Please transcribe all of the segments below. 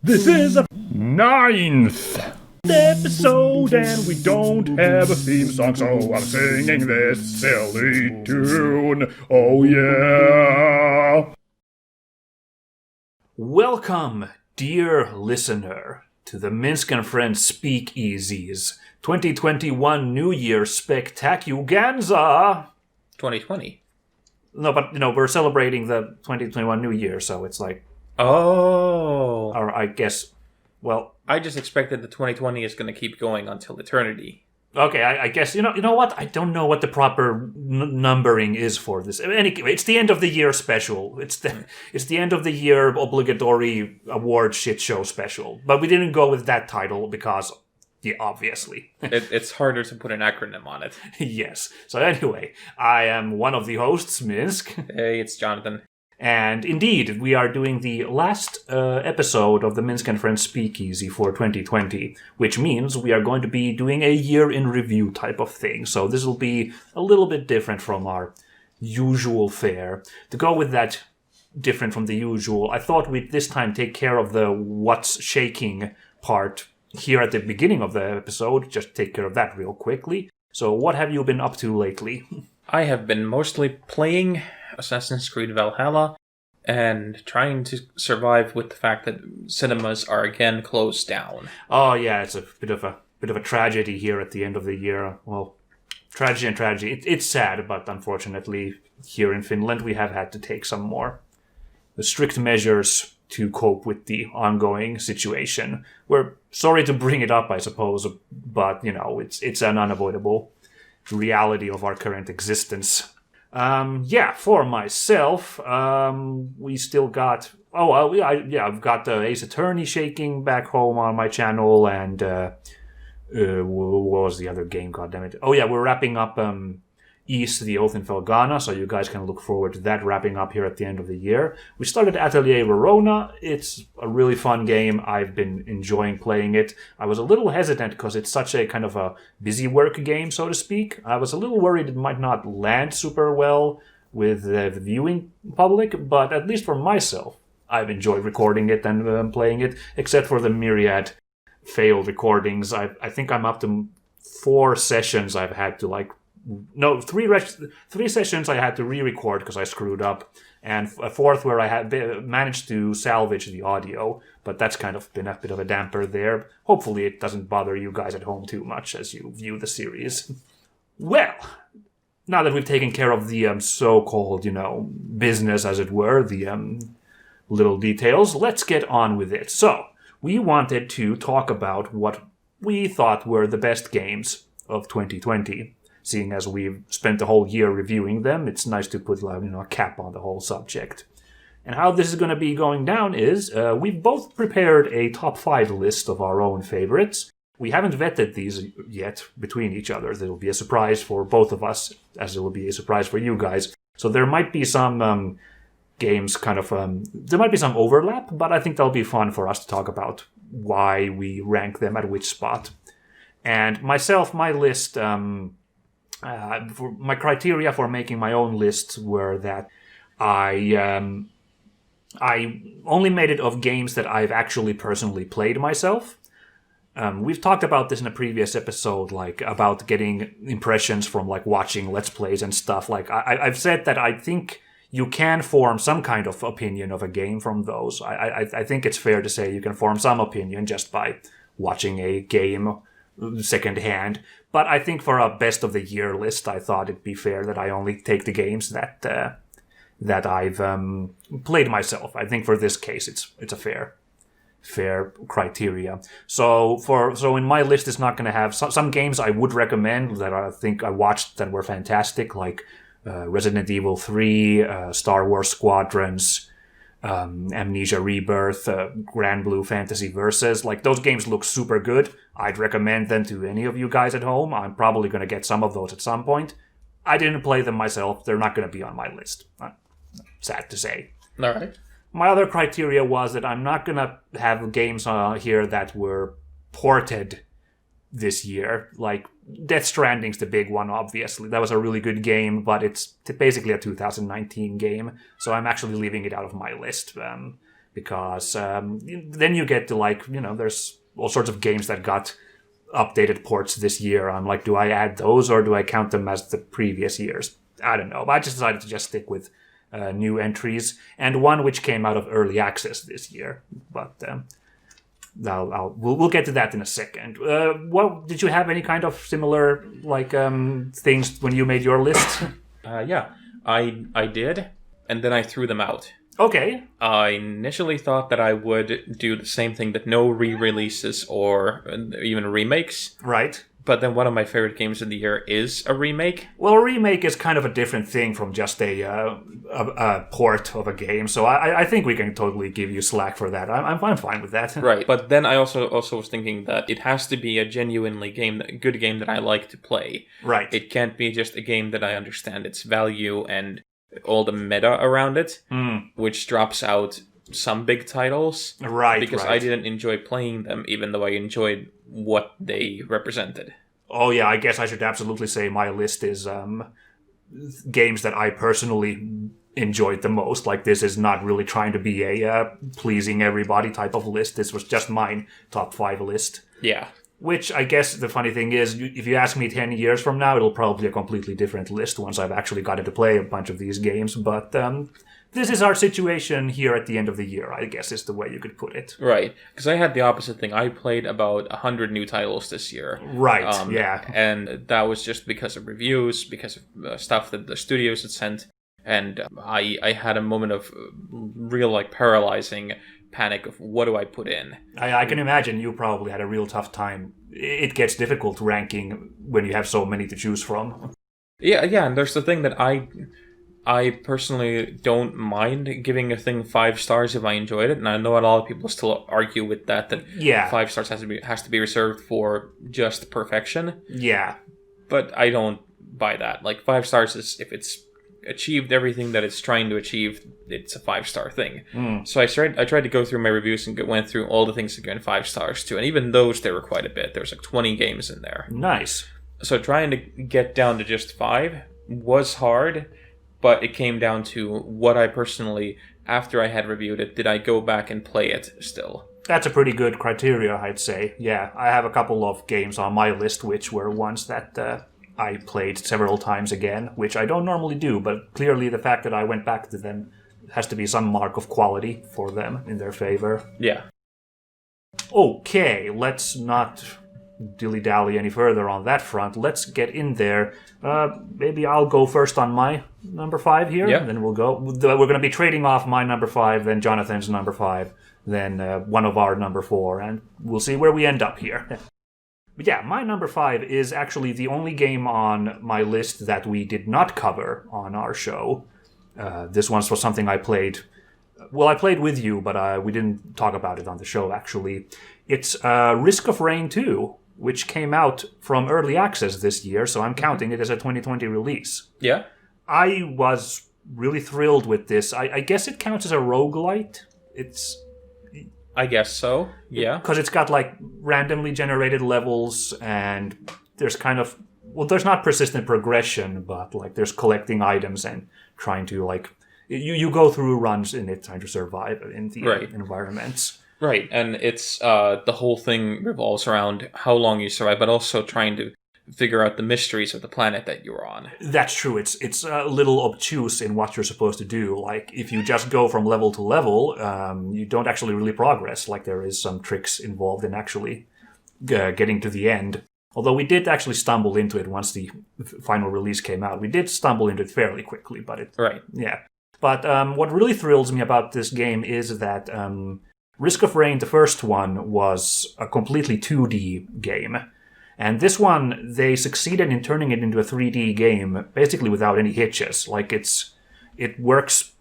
This is a ninth episode and we don't have a theme song, so I'm singing this silly tune. Oh yeah! Welcome, dear listener, to the Minsk and Friends Speakeasy's 2021 New Year Spectacuganza. 2020. No, but we're celebrating the 2021 New Year, so it's like, Oh. or I guess, well, I just expected the 2020 is going to keep going until eternity. okay, I guess, you know what? I don't know what the proper numbering is for this. Anyway, it's the end of the year special. It's the end of the year obligatory award shit show special. But we didn't go with that title because, yeah, obviously. It's harder to put an acronym on it. Yes. So anyway, I am one of the hosts, Minsk. Hey, it's Joonatan. And indeed, we are doing the last episode of the Minsk and Friends Speakeasy for 2020, which means we are going to be doing a year in review type of thing. So this will be a little bit different from our usual fare. To go with that different from the usual, I thought we'd this time take care of the what's shaking part here at the beginning of the episode. Just take care of that real quickly. So what have you been up to lately? I have been mostly playing Assassin's Creed Valhalla and trying to survive with the fact that cinemas are again closed down. Oh yeah, it's a bit of a tragedy here at the end of the year. Well, tragedy and tragedy. It's sad, but unfortunately, here in Finland, we have had to take some more strict measures to cope with the ongoing situation. We're sorry to bring it up, I suppose, but it's an unavoidable reality of our current existence. For myself, we still got. I've got the Ace Attorney shaking back home on my channel, and what was the other game? Goddammit! Oh yeah, we're wrapping up East, the Oath in Felghana, so you guys can look forward to that wrapping up here at the end of the year. We started Atelier Verona. It's a really fun game. I've been enjoying playing it. I was a little hesitant because it's such a kind of a busy work game, so to speak. I was a little worried it might not land super well with the viewing public, but at least for myself, I've enjoyed recording it and playing it, except for the myriad failed recordings. I think I'm up to 4 sessions I've had to three sessions I had to re-record because I screwed up, and a fourth where I had managed to salvage the audio, but that's kind of been a bit of a damper there. Hopefully it doesn't bother you guys at home too much as you view the series. Well, now that we've taken care of the so-called, business, as it were, the little details, let's get on with it. So, we wanted to talk about what we thought were the best games of 2020. Seeing as we've spent the whole year reviewing them, it's nice to put a cap on the whole subject. And how this is going to be going down is we've both prepared a top 5 list of our own favorites. We haven't vetted these yet between each other. There will be a surprise for both of us, as it will be a surprise for you guys. So there might be some games there might be some overlap, but I think that'll be fun for us to talk about why we rank them at which spot. And myself, my list... for my criteria for making my own lists were that I only made it of games that I've actually personally played myself. We've talked about this in a previous episode, about getting impressions from watching Let's Plays and stuff. I've said that I think you can form some kind of opinion of a game from those. I think it's fair to say you can form some opinion just by watching a game secondhand. But I think for a best of the year list, I thought it'd be fair that I only take the games that I've played myself. I think for this case, it's a fair criteria. So in my list, it's not going to have some games I would recommend that I think I watched that were fantastic, like Resident Evil 3, Star Wars Squadrons, Amnesia Rebirth, Grand Blue Fantasy Versus. Those games look super good. I'd recommend them to any of you guys at home. I'm probably going to get some of those at some point. I didn't play them myself. They're not going to be on my list. Sad to say. All right. My other criteria was that I'm not going to have games here that were ported this year. Death Stranding's the big one, obviously. That was a really good game, but it's basically a 2019 game, so I'm actually leaving it out of my list. because then you get to like, there's all sorts of games that got updated ports this year. I'm like, do I add those or do I count them as the previous years? I don't know. But I just decided to just stick with new entries and one which came out of early access this year. But we'll get to that in a second. What did you have any kind of similar like things when you made your list? Yeah, I did, and then I threw them out. Okay. I initially thought that I would do the same thing, that no re-releases or even remakes. Right. But then one of my favorite games of the year is a remake. Well, a remake is kind of a different thing from just a port of a game, so I think we can totally give you slack for that. I'm fine with that. Right, but then I also was thinking that it has to be a genuinely good game that I like to play. Right. It can't be just a game that I understand its value and all the meta around it, which drops out some big titles. Right, because right. I didn't enjoy playing them, even though I enjoyed what they represented. Oh yeah, I guess I should absolutely say my list is games that I personally enjoyed the most. Like, this is not really trying to be a pleasing everybody type of list. This was just mine top 5 list. Yeah. Which, I guess, the funny thing is, if you ask me 10 years from now, it'll probably be a completely different list once I've actually gotten to play a bunch of these games. But this is our situation here at the end of the year, I guess is the way you could put it. Right. Because I had the opposite thing. I played about 100 new titles this year. Right, yeah. And that was just because of reviews, because of stuff that the studios had sent. And I had a moment of real, like, paralyzing panic of what do I put in. I can imagine you probably had a real tough time. It gets difficult ranking when you have so many to choose from. Yeah, and there's the thing that I personally don't mind giving a thing 5 stars if I enjoyed it, and I know a lot of people still argue with that yeah. 5 stars has to be reserved for just perfection. Yeah. But I don't buy that. Like, 5 stars is if it's achieved everything that it's trying to achieve, it's a 5-star thing. So I tried to go through my reviews and went through all the things that get 5 stars too, and even those there were quite a bit. There's like 20 games in there. Nice. So trying to get down to just 5 was hard, but it came down to what I personally, after I had reviewed it, did I go back and play it still? That's a pretty good criteria, I'd say. Yeah, I have a couple of games on my list which were ones that I played several times again, which I don't normally do, but clearly the fact that I went back to them has to be some mark of quality for them in their favor. Yeah. Okay, let's not dilly-dally any further on that front. Let's get in there. Maybe I'll go first on my number 5 here, yeah. And then we'll go. We're going to be trading off my number 5, then Jonathan's number 5, then one of our number 4, and we'll see where we end up here. But yeah, my number 5 is actually the only game on my list that we did not cover on our show. This one was something I played. Well, I played with you, but we didn't talk about it on the show, actually. It's Risk of Rain 2, which came out from early access this year, so I'm counting it as a 2020 release. Yeah. I was really thrilled with this. I guess it counts as a roguelite. I guess so, yeah. Because it's got, like, randomly generated levels, and there's kind of... Well, there's not persistent progression, but, like, there's collecting items and trying to, like... You go through runs in it trying to survive in the environments. Right, and it's... the whole thing revolves around how long you survive, but also trying to figure out the mysteries of the planet that you're on. That's true. It's a little obtuse in what you're supposed to do. Like, if you just go from level to level, you don't actually really progress. Like, there is some tricks involved in actually getting to the end. Although we did actually stumble into it once the final release came out. We did stumble into it fairly quickly, but Right. Yeah. But what really thrills me about this game is that Risk of Rain, the first one, was a completely 2D game. And this one, they succeeded in turning it into a 3D game, basically without any hitches. Like, it works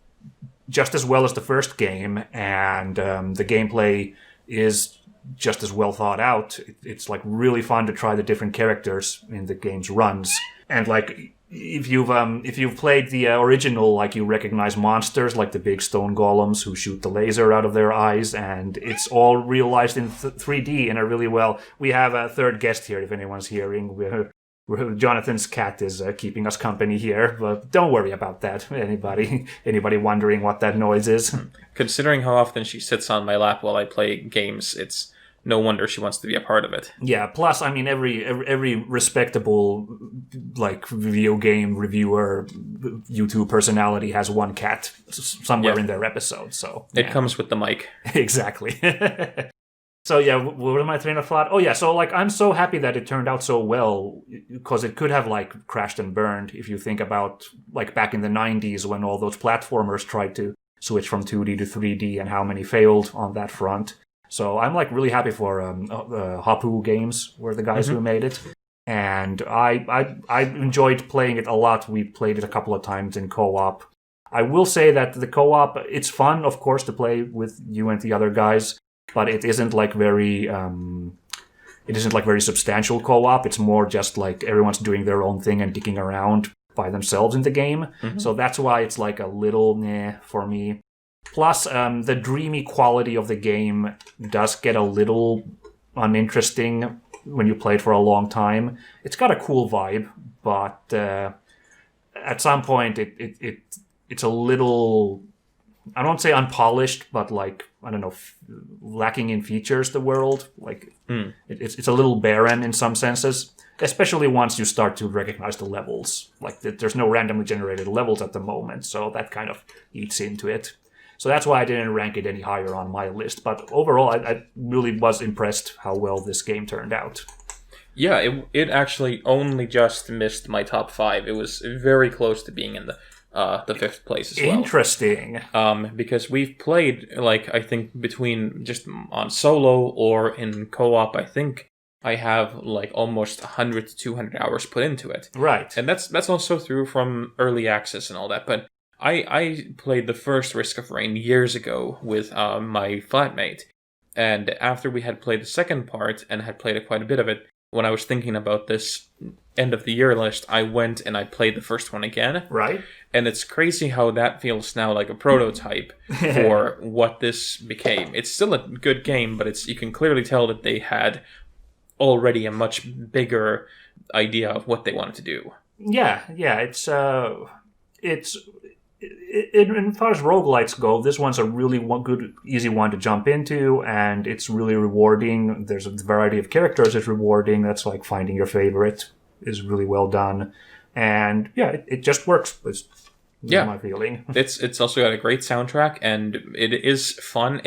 just as well as the first game, and the gameplay is just as well thought out. It's, like, really fun to try the different characters in the game's runs. And, like, if you've played the original, like, you recognize monsters like the big stone golems who shoot the laser out of their eyes, and it's all realized in 3D in a really well. We have a third guest here if anyone's hearing. Jonathan's cat is keeping us company here, but don't worry about that. Anybody wondering what that noise is? Considering how often she sits on my lap while I play games, it's no wonder she wants to be a part of it. Yeah. Plus, I mean, every respectable like video game reviewer, YouTube personality has one cat somewhere in their episode. So it comes with the mic. Exactly. So yeah, what was my train of thought? Oh yeah, so like I'm so happy that it turned out so well, because it could have like crashed and burned if you think about like back in the 90s when all those platformers tried to switch from 2D to 3D and how many failed on that front. So I'm like really happy for Hapu Games were the guys who made it, and I enjoyed playing it a lot. We played it a couple of times in co-op. I will say that the co-op, it's fun, of course, to play with you and the other guys, but it isn't like very substantial co-op. It's more just like everyone's doing their own thing and dicking around by themselves in the game. So that's why it's like a little meh for me. Plus, the dreamy quality of the game does get a little uninteresting when you play it for a long time. It's got a cool vibe, but at some point it's a little, I don't say unpolished, but like, I don't know, lacking in features, the world. Like, it's a little barren in some senses, especially once you start to recognize the levels. Like, there's no randomly generated levels at the moment, so that kind of eats into it. So that's why I didn't rank it any higher on my list. But overall, I really was impressed how well this game turned out. Yeah, it actually only just missed my top 5. It was very close to being in the 5th place as well. Interesting. Because we've played, like, I think between just on solo or in co-op, I think I have like almost 100 to 200 hours put into it. Right. And that's also through from early access and all that. But I played the first Risk of Rain years ago with my flatmate. And after we had played the second part and had played quite a bit of it, when I was thinking about this end of the year list, I went and I played the first one again. Right. And it's crazy how that feels now like a prototype for what this became. It's still a good game, but you can clearly tell that they had already a much bigger idea of what they wanted to do. Yeah. As far as roguelites go, this one's a really good, easy one to jump into, and it's really rewarding. There's a variety of characters it's rewarding. That's like finding your favorite is really well done. And yeah, it just works. It's my feeling. It's also got a great soundtrack, and it is fun.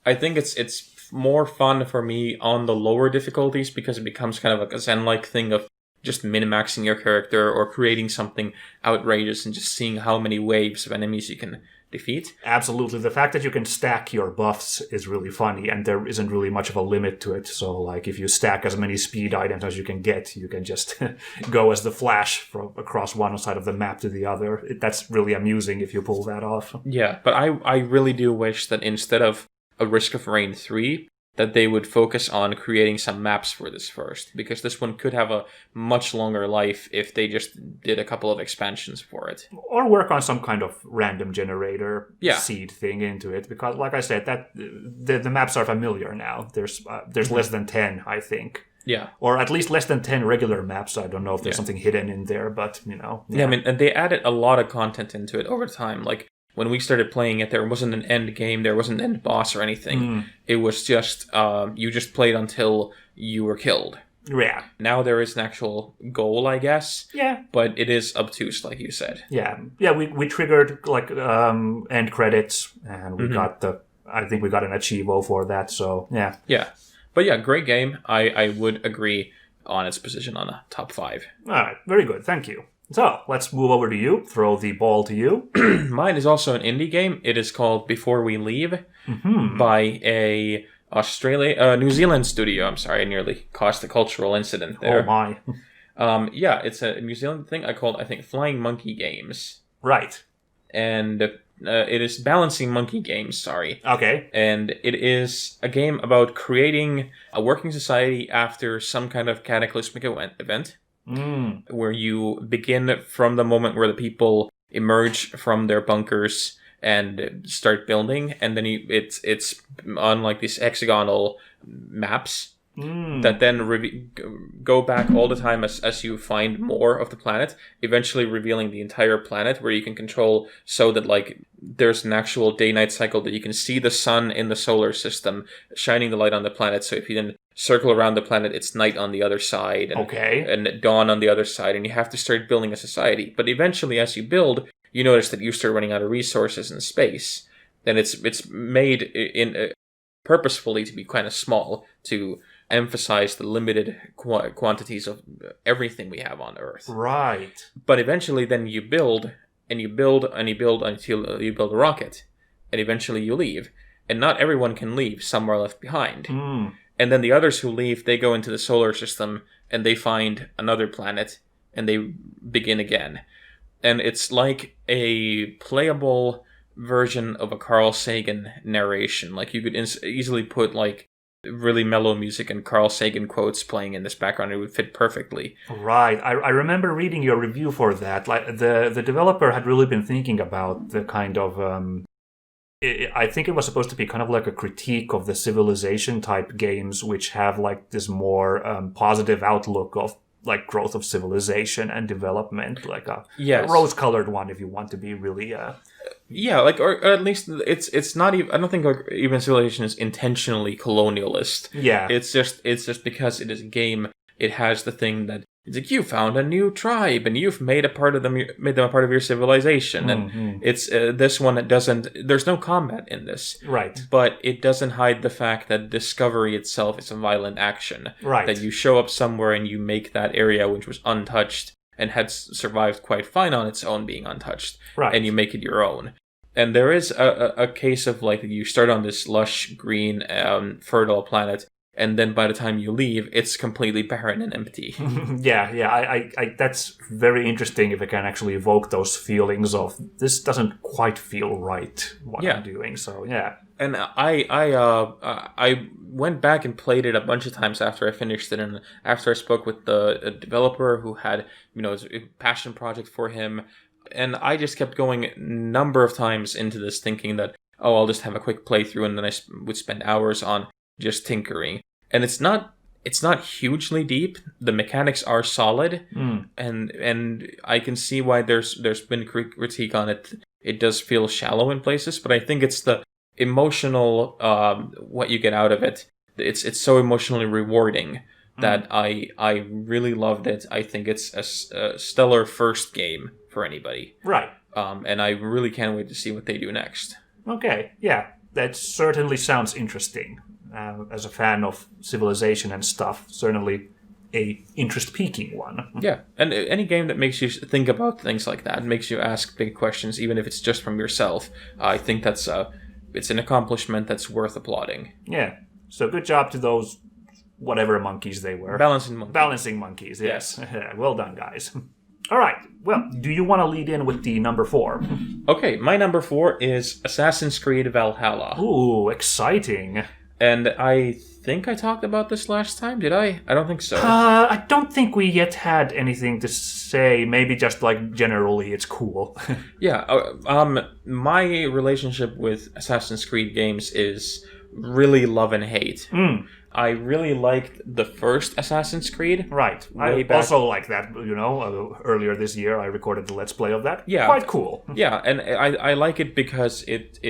I think it's more fun for me on the lower difficulties because it becomes kind of like a Zen-like thing of just min-maxing your character or creating something outrageous and just seeing how many waves of enemies you can defeat. Absolutely. The fact that you can stack your buffs is really funny, and there isn't really much of a limit to it. So, like, if you stack as many speed items as you can get, you can just go as the Flash from across one side of the map to the other. That's really amusing if you pull that off. Yeah, but I really do wish that instead of a Risk of Rain 3, that they would focus on creating some maps for this first, because this one could have a much longer life if they just did a couple of expansions for it. Or work on some kind of random generator seed thing into it, because like I said, that the maps are familiar now. There's less than 10, I think. Yeah. Or at least less than 10 regular maps. I don't know if there's something hidden in there, but, you know. Yeah, I mean, and they added a lot of content into it over time. Like, when we started playing it, there wasn't an end game, there wasn't an end boss or anything. It was just, you just played until you were killed. Yeah. Now there is an actual goal, I guess. Yeah. But it is obtuse, like you said. Yeah. Yeah, we triggered, like, end credits, and we got I think we got an Achievo for that, so, yeah. Yeah. But yeah, great game. I would agree on its position on the top 5. All right, very good, thank you. So, let's move over to you. Throw the ball to you. Mine is also an indie game. It is called Before We Leave by a New Zealand studio. I'm sorry, I nearly caused a cultural incident there. Oh my. Yeah, it's a New Zealand thing I think Flying Monkey Games. Right. And it is Balancing Monkey Games, sorry. Okay. And it is a game about creating a working society after some kind of cataclysmic event. Where you begin from the moment where the people emerge from their bunkers and start building, and then it's on like these hexagonal maps, that then go back all the time as you find more of the planet, eventually revealing the entire planet, where you can control so that like there's an actual day-night cycle that you can see the sun in the solar system shining the light on the planet. So if you then circle around the planet, it's night on the other side and dawn on the other side, and you have to start building a society. But eventually, as you build, you notice that you start running out of resources in space, and it's made in purposefully to be kind of small to emphasize the limited quantities of everything we have on Earth. Right. But eventually then you build, and you build, and you build until you build a rocket. And eventually you leave. And not everyone can leave. Some are left behind. And then the others who leave, they go into the solar system, and they find another planet, and they begin again. And it's like a playable version of a Carl Sagan narration. Like you could easily put like really mellow music and Carl Sagan quotes playing in this background. It would fit perfectly. Right. I remember reading your review for that. Like the developer had really been thinking about the kind of I think it was supposed to be kind of like a critique of the civilization type games, which have like this more positive outlook of like growth of civilization and development, like a rose-colored one, if you want to be really like or at least it's not even, I don't think like even Civilization is intentionally colonialist. Yeah, it's just because it is a game. It has the thing that it's like you found a new tribe and you've made them a part of your civilization. And it's this one that doesn't. There's no combat in this, right? But it doesn't hide the fact that discovery itself is a violent action, right? That you show up somewhere and you make that area, which was untouched and had survived quite fine on its own being untouched, right? And you make it your own. And there is a case of like you start on this lush green fertile planet, and then by the time you leave, it's completely barren and empty. Yeah, I that's very interesting if it can actually evoke those feelings of this doesn't quite feel right what I'm doing. So yeah, and I went back and played it a bunch of times after I finished it, and after I spoke with the developer who had a passion project for him, and I just kept going a number of times into this thinking that I'll just have a quick playthrough, and then I would spend hours on just tinkering. And it's not hugely deep. The mechanics are solid, and I can see why there's been critique on it. It does feel shallow in places, but I think it's the emotional what you get out of it. It's so emotionally rewarding that I really loved it. I think it's a stellar first game for anybody. Right. And I really can't wait to see what they do next. Okay, yeah, that certainly sounds interesting. As a fan of Civilization and stuff, certainly a interest-piquing one. Yeah, and any game that makes you think about things like that, makes you ask big questions, even if it's just from yourself, I think that's it's an accomplishment that's worth applauding. Yeah, so good job to those whatever monkeys they were. Balancing monkeys, yes. Well done, guys. All right, well, do you want to lead in with the number 4? Okay, my number 4 is Assassin's Creed Valhalla. Ooh, exciting. And I think I talked about this last time, did I? I don't think so. I don't think we yet had anything to say. Maybe just like generally it's cool. Yeah, my relationship with Assassin's Creed games is really love and hate. I really liked the first Assassin's Creed. Right. I also like that, earlier this year I recorded the Let's Play of that. Yeah. Quite cool. Yeah, and I like it because it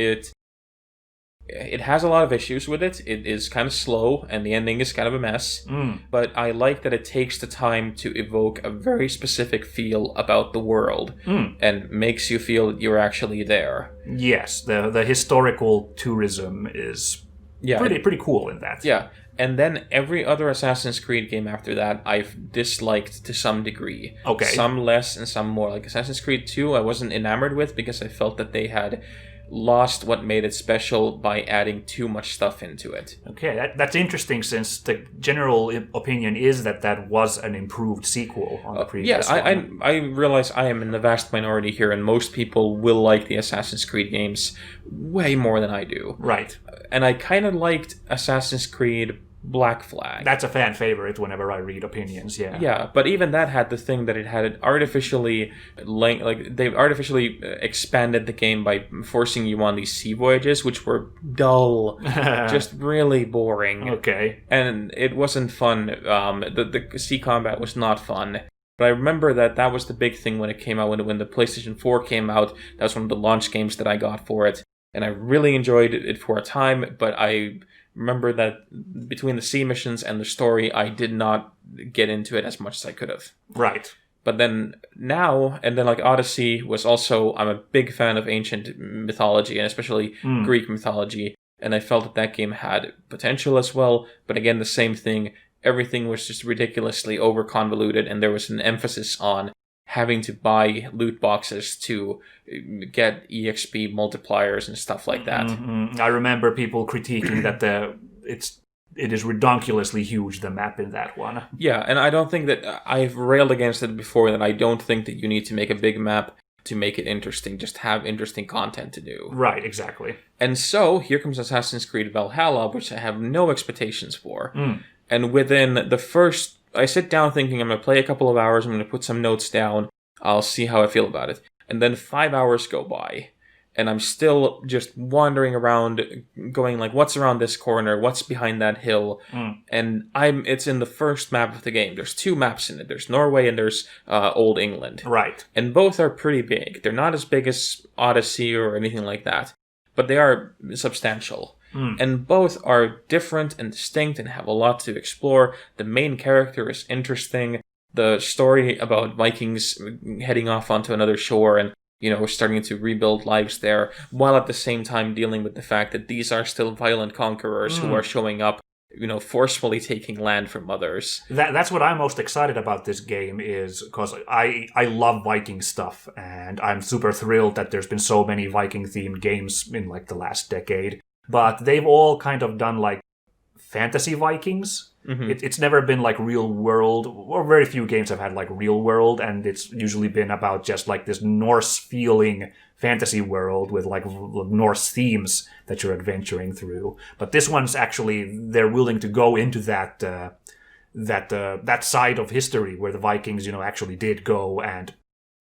has a lot of issues with it. It is kind of slow, and the ending is kind of a mess. But I like that it takes the time to evoke a very specific feel about the world, and makes you feel that you're actually there. Yes, the historical tourism is pretty cool in that. Yeah, and then every other Assassin's Creed game after that, I've disliked to some degree. Okay. Some less and some more. Like Assassin's Creed 2, I wasn't enamored with because I felt that they had lost what made it special by adding too much stuff into it. Okay, that's interesting since the general opinion is that was an improved sequel on the previous one. I realize I am in the vast minority here, and most people will like the Assassin's Creed games way more than I do. Right. And I kind of liked Assassin's Creed Black Flag. That's a fan favorite whenever I read opinions, yeah. Yeah, but even that had the thing that it had it artificially they've artificially expanded the game by forcing you on these sea voyages, which were dull, just really boring. Okay. And it wasn't fun. The sea combat was not fun. But I remember that was the big thing when it came out, when the PlayStation 4 came out. That was one of the launch games that I got for it. And I really enjoyed it for a time, but I remember that between the sea missions and the story, I did not get into it as much as I could have. Right. But then now, and then like Odyssey was also, I'm a big fan of ancient mythology, and especially Greek mythology, and I felt that game had potential as well, but again, the same thing, everything was just ridiculously over-convoluted, and there was an emphasis on having to buy loot boxes to get EXP multipliers and stuff like that. Mm-hmm. I remember people critiquing that it is redonkulously huge, the map in that one. Yeah, and I don't think that I've railed against it before, that I don't think that you need to make a big map to make it interesting. Just have interesting content to do. Right, exactly. And so here comes Assassin's Creed Valhalla, which I have no expectations for. And within the first, I sit down thinking I'm going to play a couple of hours, I'm going to put some notes down, I'll see how I feel about it. And then 5 hours go by, and I'm still just wandering around, going like, what's around this corner, what's behind that hill? And it's in the first map of the game. There's 2 maps in it. There's Norway and there's Old England. Right. And both are pretty big. They're not as big as Odyssey or anything like that, but they are substantial. And both are different and distinct and have a lot to explore. The main character is interesting. The story about Vikings heading off onto another shore and, starting to rebuild lives there, while at the same time dealing with the fact that these are still violent conquerors who are showing up, forcefully taking land from others. That's what I'm most excited about this game, is because I love Viking stuff, and I'm super thrilled that there's been so many Viking-themed games in, like, the last decade. But they've all kind of done, like, fantasy Vikings. It's never been, like, real world, or very few games have had, like, real world, and it's usually been about just, like, this Norse-feeling fantasy world with, like, Norse themes that you're adventuring through. But this one's actually, they're willing to go into that side of history where the Vikings, actually did go and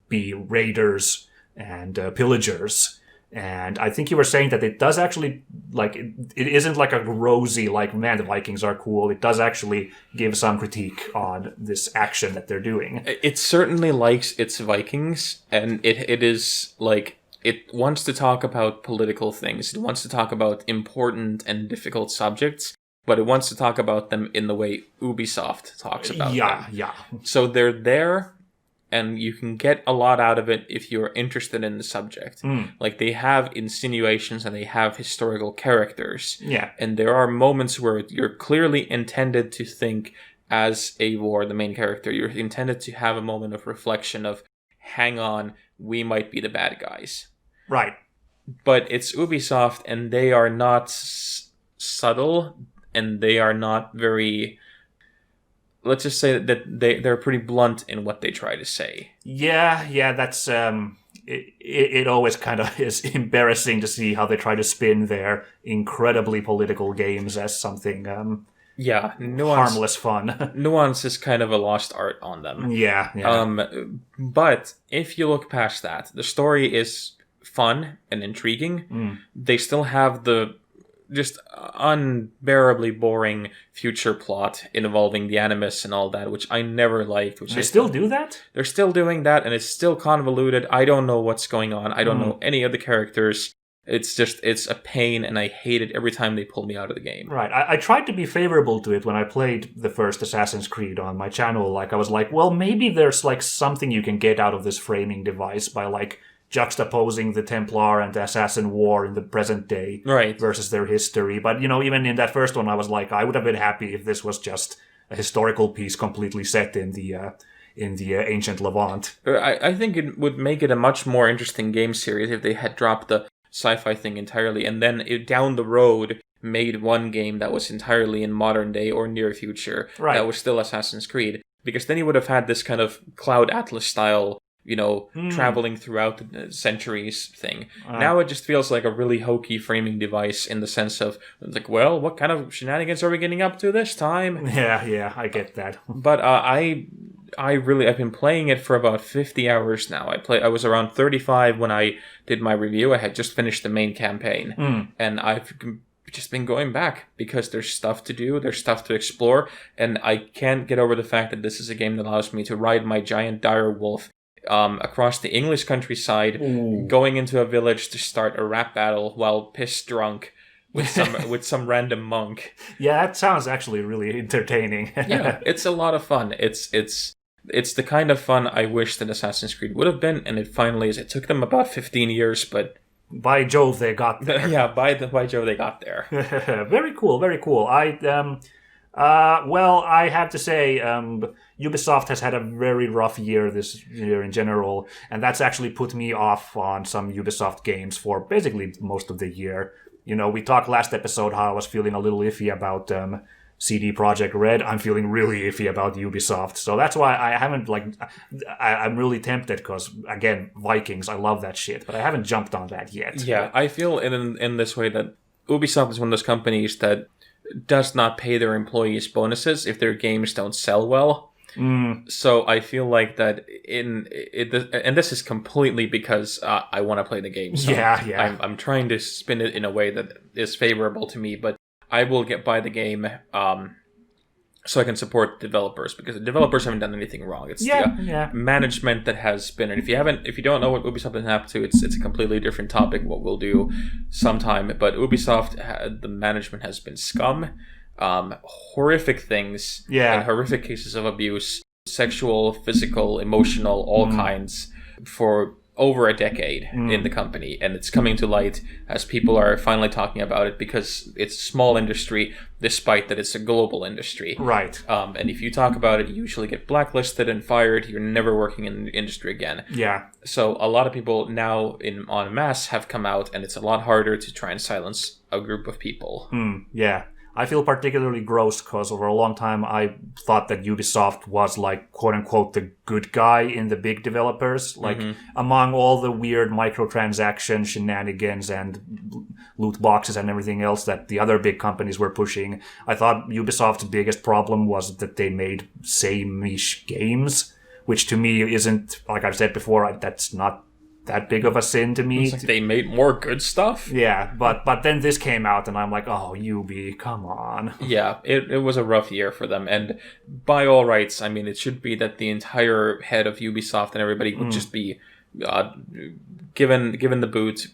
be raiders and pillagers. And I think you were saying that it does actually, like, it isn't like a rosy, like, man, the Vikings are cool. It does actually give some critique on this action that they're doing. It certainly likes its Vikings, and it is, like, it wants to talk about political things. It wants to talk about important and difficult subjects, but it wants to talk about them in the way Ubisoft talks about them. Yeah. So they're there, and you can get a lot out of it if you're interested in the subject. Like, they have insinuations and they have historical characters. Yeah. And there are moments where you're clearly intended to think as Eivor, the main character. You're intended to have a moment of reflection of, hang on, we might be the bad guys. Right. But it's Ubisoft, and they are not subtle, and they are not very... Let's just say that they're pretty blunt in what they try to say. Yeah, that's it always kind of is embarrassing to see how they try to spin their incredibly political games as something harmless fun. Nuance is kind of a lost art on them. Yeah. But if you look past that, the story is fun and intriguing. They still have the just unbearably boring future plot involving the Animus and all that, which I never liked. They still do that? They're still doing that, and it's still convoluted. I don't know what's going on. I don't know any of the characters. It's a pain, and I hate it every time they pull me out of the game. Right. I tried to be favorable to it when I played the first Assassin's Creed on my channel. Like, I was like, well, maybe there's, like, something you can get out of this framing device by, like, juxtaposing the Templar and the Assassin War in the present day versus their history. But, even in that first one, I was like, I would have been happy if this was just a historical piece completely set in the ancient Levant. I think it would make it a much more interesting game series if they had dropped the sci-fi thing entirely, and then down the road made one game that was entirely in modern day or near future that was still Assassin's Creed. Because then you would have had this kind of Cloud Atlas style traveling throughout the centuries thing. Now it just feels like a really hokey framing device in the sense of, like, well, what kind of shenanigans are we getting up to this time? Yeah, I get that. But I've been playing it for about 50 hours now. I was around 35 when I did my review. I had just finished the main campaign, and I've just been going back because there's stuff to do, there's stuff to explore, and I can't get over the fact that this is a game that allows me to ride my giant dire wolf across the English countryside, going into a village to start a rap battle while pissed drunk with some random monk. Yeah, that sounds actually really entertaining. Yeah, it's a lot of fun. It's the kind of fun I wish that Assassin's Creed would have been, and it finally is. It took them about 15 years, but by Jove, they got there. Yeah, by Jove, they got there. Very cool, very cool. I have to say, Ubisoft has had a very rough year this year in general, and that's actually put me off on some Ubisoft games for basically most of the year. We talked last episode how I was feeling a little iffy about CD Projekt Red. I'm feeling really iffy about Ubisoft, so that's why I haven't I'm really tempted because, again, Vikings, I love that shit, but I haven't jumped on that yet. Yeah, I feel in this way that Ubisoft is one of those companies that does not pay their employees bonuses if their games don't sell well. So I feel like that and this is completely because I want to play the game. So yeah. I'm trying to spin it in a way that is favorable to me, but I will buy the game so I can support developers, because the developers haven't done anything wrong. It's the management that has been. And if you don't know what Ubisoft has happened to, it's a completely different topic. What we'll do sometime. But Ubisoft, the management has been scum. Horrific things, and horrific cases of abuse, sexual, physical, emotional, all kinds, for over a decade in the company, and it's coming to light as people are finally talking about it because it's a small industry, despite that it's a global industry. Right. And if you talk about it, you usually get blacklisted and fired. You're never working in the industry again. Yeah. So a lot of people now en masse have come out, and it's a lot harder to try and silence a group of people. Yeah. I feel particularly gross because over a long time I thought that Ubisoft was like, quote unquote, the good guy in the big developers. Like, among all the weird microtransaction shenanigans and loot boxes and everything else that the other big companies were pushing, I thought Ubisoft's biggest problem was that they made same-ish games, which to me isn't, like I've said before, that's not that big of a sin to me. It's like they made more good stuff. Yeah, but then this came out and I'm like, oh, Ubi, come on. Yeah, it was a rough year for them, and by all rights, I mean, it should be that the entire head of Ubisoft and everybody would just be given the boot,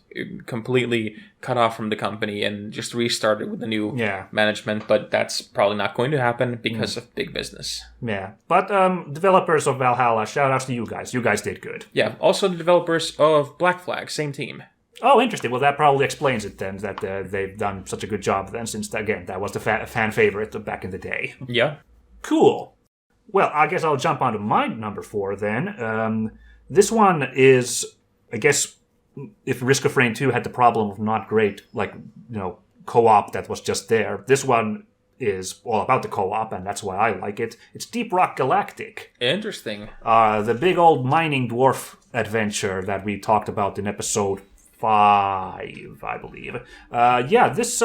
completely cut off from the company, and just restarted with the new management. But that's probably not going to happen because of big business. Yeah, but developers of Valhalla, shout outs to you guys. You guys did good. Yeah, also the developers of Black Flag, same team. Oh, interesting. Well, that probably explains it then, that they've done such a good job then, since, again, that was the fan favorite back in the day. Yeah. Cool. Well, I guess I'll jump onto my number 4 then. This one is, I guess, if Risk of Rain 2 had the problem of not great, co-op that was just there, this one is all about the co-op, and that's why I like it. It's Deep Rock Galactic. Interesting. The big old mining dwarf adventure that we talked about in episode 5, I believe. This...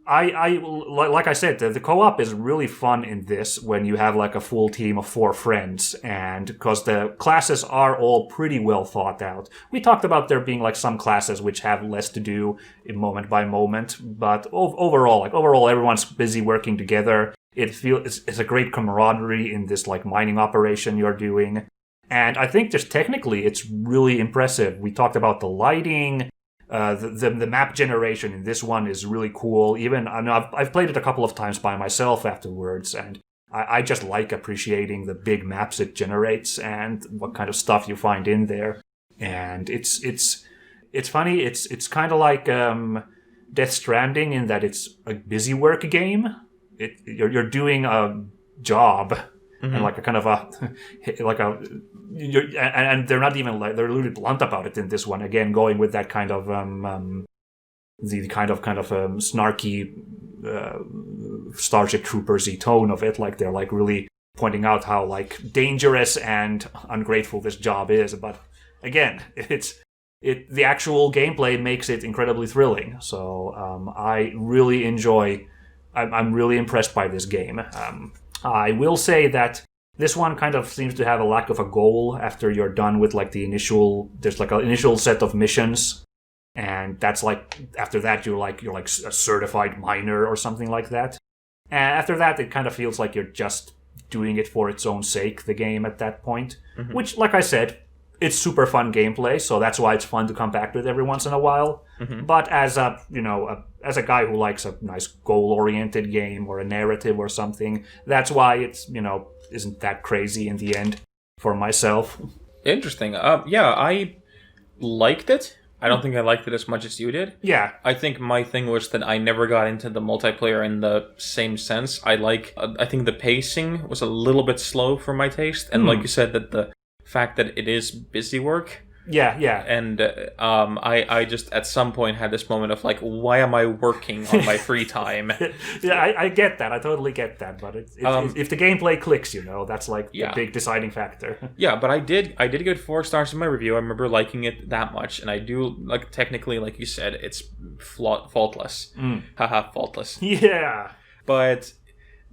I like I said, the co-op is really fun in this when you have like a full team of 4 friends, and because the classes are all pretty well thought out. We talked about there being like some classes which have less to do in moment by moment, but overall everyone's busy working together. It's a great camaraderie in this like mining operation you're doing, and I think just technically it's really impressive. We talked about the lighting. The map generation in this one is really cool. Even I know I've played it a couple of times by myself afterwards, and I just like appreciating the big maps it generates and what kind of stuff you find in there. And it's funny. It's kind of like Death Stranding in that it's a busy work game. You're doing a job. And like a kind of and they're not even like, they're really blunt about it in this one. Again, going with that kind of the kind of snarky Starship Troopers-y tone of it. Like they're like really pointing out how like dangerous and ungrateful this job is. But again, the actual gameplay makes it incredibly thrilling. So I really enjoy. I'm really impressed by this game. I will say that this one kind of seems to have a lack of a goal after you're done with like there's like an initial set of missions, and that's like after that you're like a certified miner or something like that. And after that, it kind of feels like you're just doing it for its own sake, the game at that point. Mm-hmm. Which, like I said, it's super fun gameplay, so that's why it's fun to come back to it every once in a while. Mm-hmm. But as as a guy who likes a nice goal-oriented game or a narrative or something, that's why it's isn't that crazy in the end for myself. Interesting. I liked it. I don't think I liked it as much as you did. Yeah. I think my thing was that I never got into the multiplayer in the same sense. I think the pacing was a little bit slow for my taste. And like you said, that the fact that it is busy work. Yeah. And I just at some point had this moment of like, why am I working on my free time? Yeah, I get that. I totally get that. But if the gameplay clicks, that's like the big deciding factor. Yeah, but I did give it 4 stars in my review. I remember liking it that much, and I do like technically, like you said, it's faultless. Haha, faultless. Yeah, but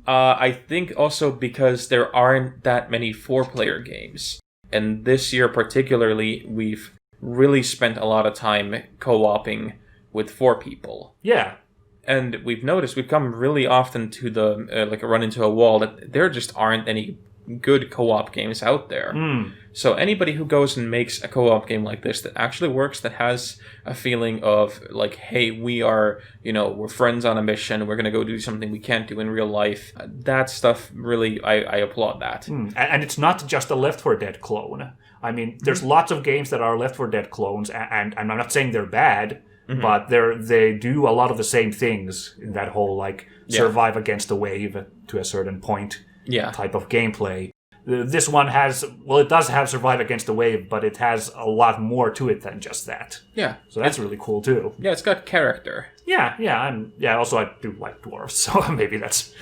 I think also because there aren't that many 4-player games. And this year particularly, we've really spent a lot of time co-oping with 4 people. Yeah. And we've noticed, we've come really often to the, run into a wall that there just aren't any good co-op games out there. So anybody who goes and makes a co-op game like this that actually works, that has a feeling of like, hey, we are, we're friends on a mission, we're going to go do something we can't do in real life. That stuff, really, I applaud that. And it's not just a Left 4 Dead clone. I mean, there's lots of games that are Left 4 Dead clones, and I'm not saying they're bad, but they do a lot of the same things in that whole, survive against the wave to a certain point type of gameplay. This one it does have survive against the wave, but it has a lot more to it than just that. Yeah. So that's really cool, too. Yeah, it's got character. Yeah. Also, I do like dwarves, so maybe that's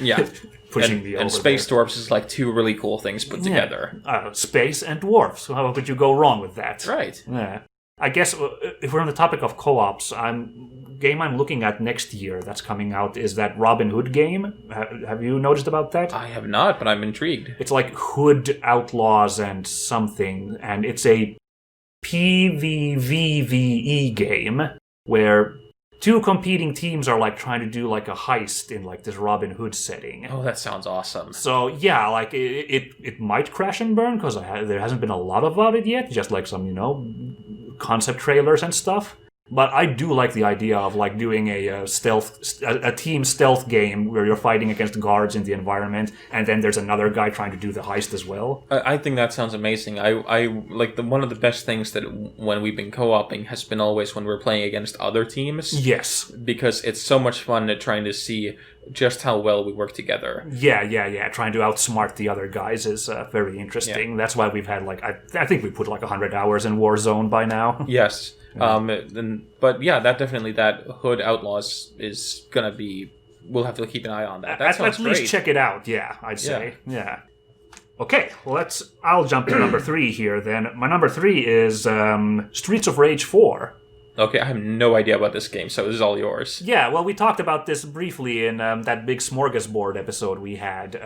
pushing me over. And space dwarves is like 2 really cool things put together. Space and dwarves. So how could you go wrong with that? Right. Yeah. I guess if we're on the topic of co-ops, game I'm looking at next year that's coming out is that Robin Hood game. Have you noticed about that? I have not, but I'm intrigued. It's like Hood Outlaws and something, and it's a PvVVE game where 2 competing teams are trying to do a heist in this Robin Hood setting. Oh, that sounds awesome. So yeah, it might crash and burn because there hasn't been a lot about it yet, just some concept trailers and stuff. But I do like the idea of doing a team stealth game where you're fighting against guards in the environment, and then there's another guy trying to do the heist as well. I think that sounds amazing. I like one of the best things that when we've been co-oping has been always when we're playing against other teams. Yes, because it's so much fun trying to see just how well we work together. Yeah. Trying to outsmart the other guys is very interesting. Yeah. That's why we've had I think we put 100 hours in Warzone by now. Yes. But yeah, that Hood Outlaws is gonna be. We'll have to keep an eye on that. That sounds at least great. Check it out. Yeah, I'd say. Yeah. Okay, well I'll jump to number 3 here. Then my number 3 is Streets of Rage 4. Okay, I have no idea about this game, so this is all yours. Yeah, well, we talked about this briefly in that big smorgasbord episode we had.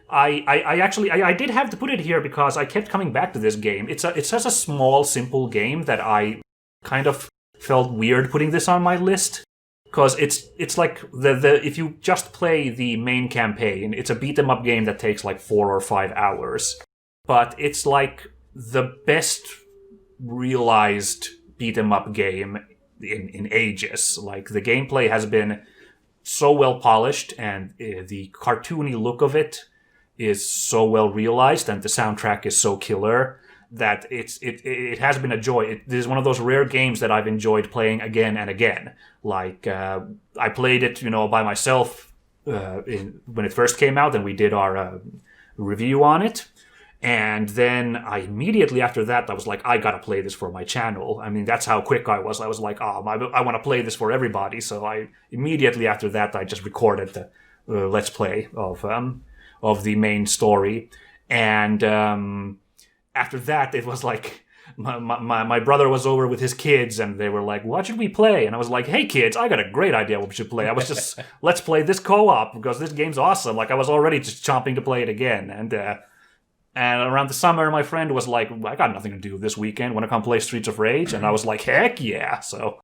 I did have to put it here because I kept coming back to this game. It's such a small, simple game that I kind of felt weird putting this on my list, because it's like the if you just play the main campaign, it's a beat 'em up game that takes 4 or 5 hours, but it's the best realized beat 'em up game in ages. The gameplay has been so well polished, and the cartoony look of it is so well realized, and the soundtrack is so killer that it has been a joy. This is one of those rare games that I've enjoyed playing again and again. I played it, by myself when it first came out, and we did our review on it. And then immediately after that, I was I gotta play this for my channel. I mean, that's how quick I was. I was I want to play this for everybody. So immediately after that, I just recorded the Let's Play of the main story. And after that, it was like my brother was over with his kids, and they were like, "What should we play?" And I was like, "Hey kids, I got a great idea what we should play." I was just, let's play this co-op because this game's awesome. Like I was already just chomping to play it again. And around the summer, my friend was like, "I got nothing to do this weekend. Want to come play Streets of Rage?" And I was like, "Heck yeah!" So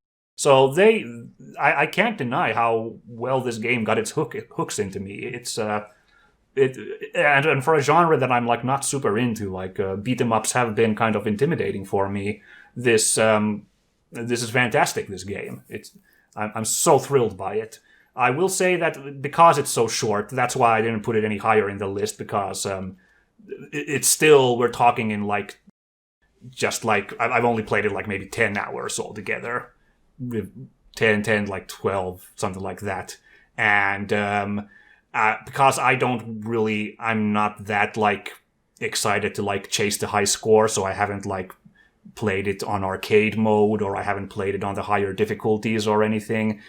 I can't deny how well this game got its hooks into me. It's and for a genre that I'm like not super into, like beat 'em ups have been kind of intimidating for me. This is fantastic. This game, I'm so thrilled by it. I will say that because it's so short, that's why I didn't put it any higher in the list, because it's still, we're talking in like, just like I've only played it like maybe 10 hours altogether, 10 like 12, something like that, and because I'm not that like excited to like chase the high score, so I haven't like played it on arcade mode, or I haven't played it on the higher difficulties or anything.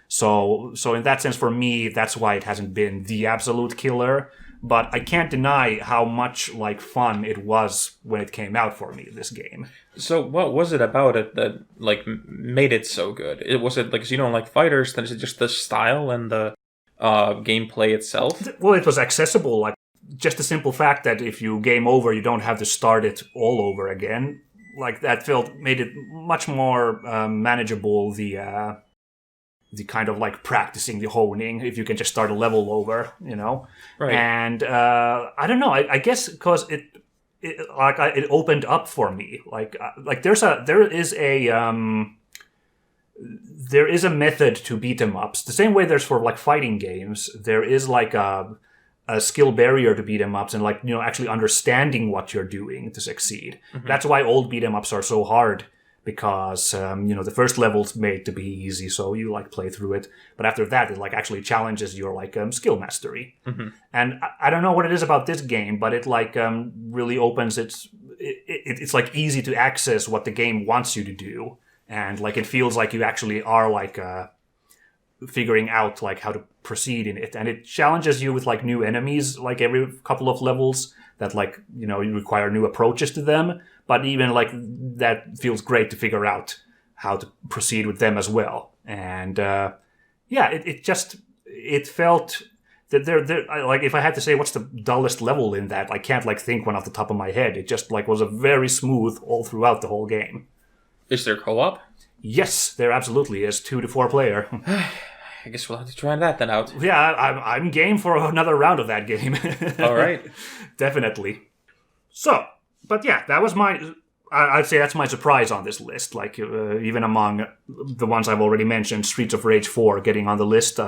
So in that sense, for me, that's why it hasn't been the absolute killer. But I can't deny how much like fun it was when it came out for me, this game. So what was it about it that like made it so good? Was it like, 'cause you don't like fighters, then is it just the style and the gameplay itself? Well, it was accessible. Like just the simple fact that if you game over, you don't have to start it all over again. Like that made it much more manageable. The kind of like practicing, the honing, if you can just start a level over, you know. Right. And I don't know. I guess because it opened up for me. Like there is a method to beat 'em ups. The same way there's for like fighting games, there is like a skill barrier to beat 'em ups, and like, you know, actually understanding what you're doing to succeed. Mm-hmm. That's why old beat 'em ups are so hard, because you know, the first level's made to be easy, so you like play through it. But after that, it like actually challenges your like skill mastery. Mm-hmm. And I don't know what it is about this game, but it like really opens it's like easy to access what the game wants you to do. And like it feels like you actually are like figuring out like how to proceed in it, and it challenges you with like new enemies like every couple of levels that like, you know, you require new approaches to them. But even like that feels great to figure out how to proceed with them as well. And it felt that there like, if I had to say what's the dullest level in that, I can't like think one off the top of my head. It just like was a very smooth all throughout the whole game. Is there co-op? Yes, there absolutely is. 2 to 4 player. I guess we'll have to try that then out. Yeah, I'm game for another round of that game. All right. Definitely. So, but yeah, that was I'd say that's my surprise on this list. Like, even among the ones I've already mentioned, Streets of Rage 4 getting on the list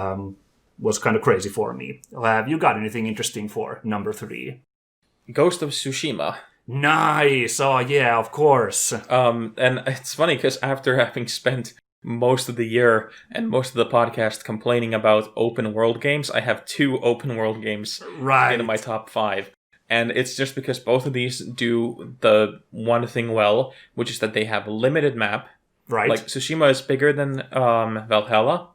was kind of crazy for me. Have you got anything interesting for number 3? Ghost of Tsushima. Nice. Oh, yeah, of course. And it's funny because after having spent most of the year and most of the podcast complaining about open world games, I have 2 open world games in my top 5. And it's just because both of these do the one thing well, which is that they have a limited map. Right. Like, Tsushima is bigger than Valhalla,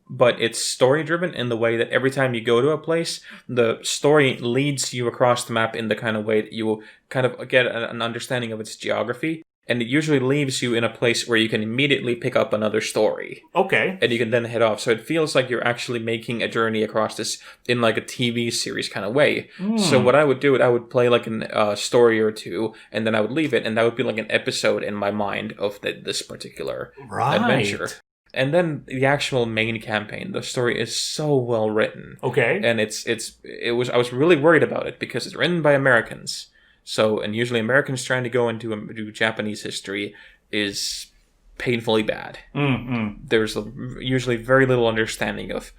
but it's story-driven in the way that every time you go to a place, the story leads you across the map in the kind of way that you kind of get an understanding of its geography. And it usually leaves you in a place where you can immediately pick up another story. Okay. And you can then head off. So it feels like you're actually making a journey across this in like a TV series kind of way. So what I would do, I would play like a story or 2, and then I would leave it, and that would be like an episode in my mind of this particular adventure. And then the actual main campaign, the story is so well written. Okay. And I was really worried about it because it's written by Americans. So, and usually Americans trying to go into do Japanese history is painfully bad. Mm-hmm. There's usually very little understanding of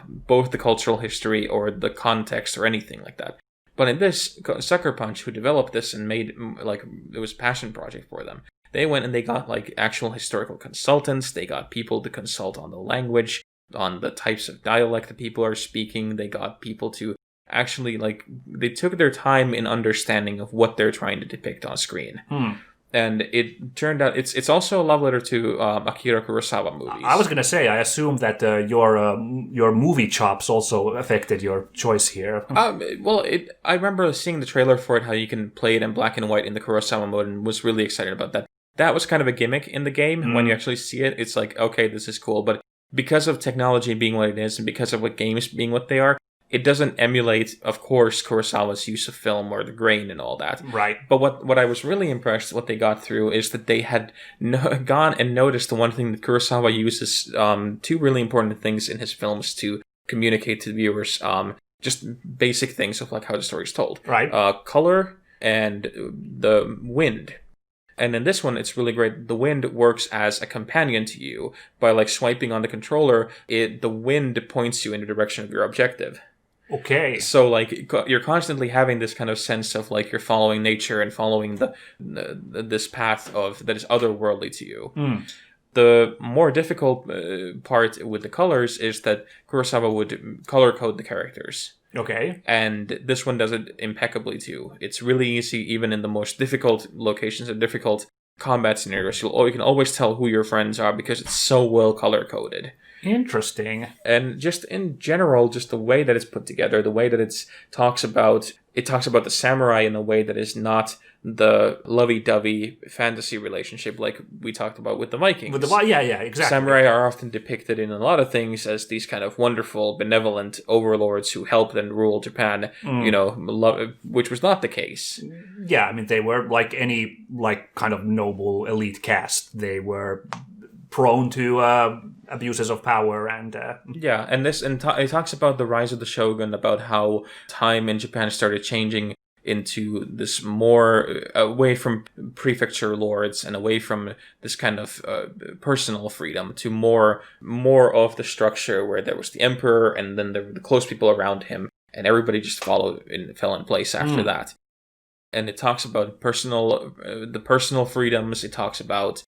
both the cultural history or the context or anything like that. But in this, Sucker Punch, who developed this and made, like, it was a passion project for them, they went and they got, like, actual historical consultants. They got people to consult on the language, on the types of dialect that people are speaking. They got people to actually, like, they took their time in understanding of what they're trying to depict on screen. And it turned out it's also a love letter to Akira Kurosawa movies. I was going to say, I assume that your movie chops also affected your choice here. I remember seeing the trailer for it, how you can play it in black and white in the Kurosawa mode, and was really excited about that. That was kind of a gimmick in the game. When you actually see it, it's like, okay, this is cool. But because of technology being what it is, and because of what games being what they are, it doesn't emulate, of course, Kurosawa's use of film or the grain and all that. Right. But what I was really impressed what they got through is that they had gone and noticed the one thing that Kurosawa uses, two really important things in his films to communicate to the viewers, just basic things of like how the story is told. Right. Color and the wind. And in this one, it's really great. The wind works as a companion to you. By like swiping on the controller, the wind points you in the direction of your objective. Okay. So, like, you're constantly having this kind of sense of, like, you're following nature and following this path that is otherworldly to you. The more difficult part with the colors is that Kurosawa would color code the characters. Okay. And this one does it impeccably, too. It's really easy, even in the most difficult locations and difficult combat scenarios. You can always tell who your friends are because it's so well color-coded. Interesting. And just in general, just the way that it's put together, the way that it talks about the samurai in a way that is not the lovey-dovey fantasy relationship like we talked about with the Vikings. Yeah, exactly. Samurai are often depicted in a lot of things as these kind of wonderful, benevolent overlords who helped and rule Japan, which was not the case. Yeah, I mean, they were like any kind of noble elite caste. They were prone to abuses of power and it talks about the rise of the shogun, about how time in Japan started changing into this more away from prefecture lords and away from this kind of personal freedom to more of the structure where there was the emperor and then the close people around him, and everybody just fell in place after that. And it talks about the personal freedoms. It talks about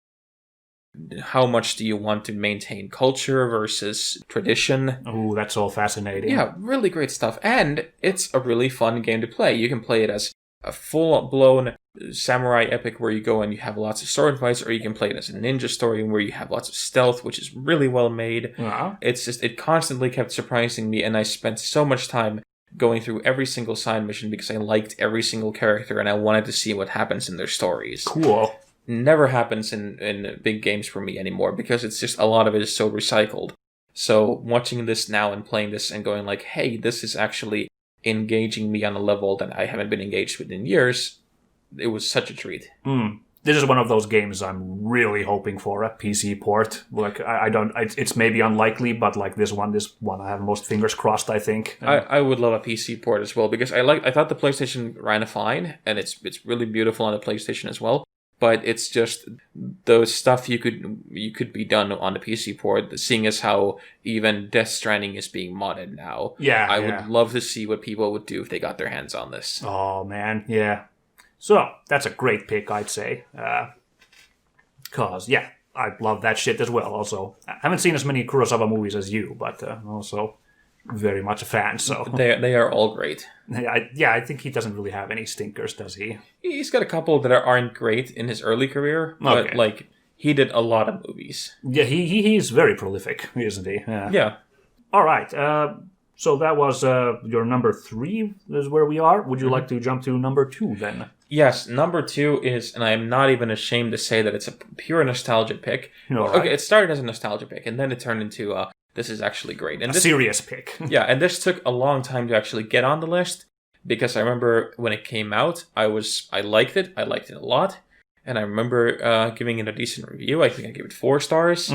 how much do you want to maintain culture versus tradition. Oh, that's all fascinating. Yeah, really great stuff. And it's a really fun game to play. You can play it as a full-blown samurai epic where you go and you have lots of sword fights, or you can play it as a ninja story where you have lots of stealth, which is really well made. Uh-huh. It constantly kept surprising me, and I spent so much time going through every single side mission because I liked every single character and I wanted to see what happens in their stories. Cool. Never happens in big games for me anymore because it's just a lot of it is so recycled. So watching this now and playing this and going like, hey, this is actually engaging me on a level that I haven't been engaged with in years, it was such a treat. This is one of those games I'm really hoping for a PC port. Like it's maybe unlikely, but like this one I have most fingers crossed, I think. I would love a PC port as well because I thought the PlayStation ran fine and it's really beautiful on the PlayStation as well. But it's just the stuff you could be done on the PC port, seeing as how even Death Stranding is being modded now. Yeah, I would love to see what people would do if they got their hands on this. Oh, man, yeah. So, that's a great pick, I'd say. Because, I love that shit as well, also. I haven't seen as many Kurosawa movies as you, but also very much a fan, so... They are all great. I think he doesn't really have any stinkers, does he? He's got a couple that aren't great in his early career, but he did a lot of movies. Yeah, he's very prolific, isn't he? Yeah. All right, so that was your number 3 is where we are. Would you like to jump to number 2 then? Yes, number 2 is, and I am not even ashamed to say that it's a pure nostalgia pick. Right. Okay, it started as a nostalgia pick, and then it turned into this is actually great. And a serious pick. Yeah, and this took a long time to actually get on the list, because I remember when it came out, I liked it a lot, and I remember giving it a decent review. I think I gave it 4 stars.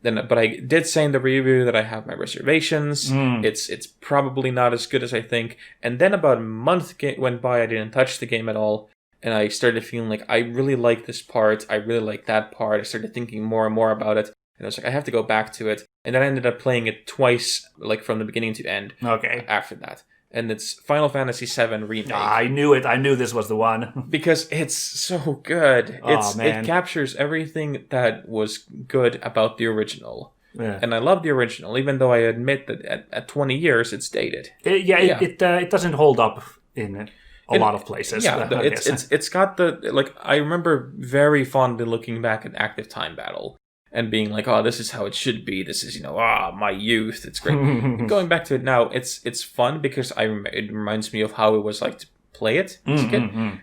But I did say in the review that I have my reservations. It's probably not as good as I think. And then about a month went by, I didn't touch the game at all, and I started feeling like I really like this part, I really like that part. I started thinking more and more about it, and I was like, I have to go back to it. And then I ended up playing it twice, like from the beginning to end. Okay. After that. And it's Final Fantasy VII Remake. I knew it. I knew this was the one. Because it's so good. It captures everything that was good about the original. Yeah. And I love the original, even though I admit that at 20 years, it's dated. It doesn't hold up in a lot of places. Yeah, it's got the I remember very fondly looking back at Active Time Battle and being like, oh, this is how it should be. This is my youth. It's great. Going back to it now, it's fun because it reminds me of how it was like to play it as a kid.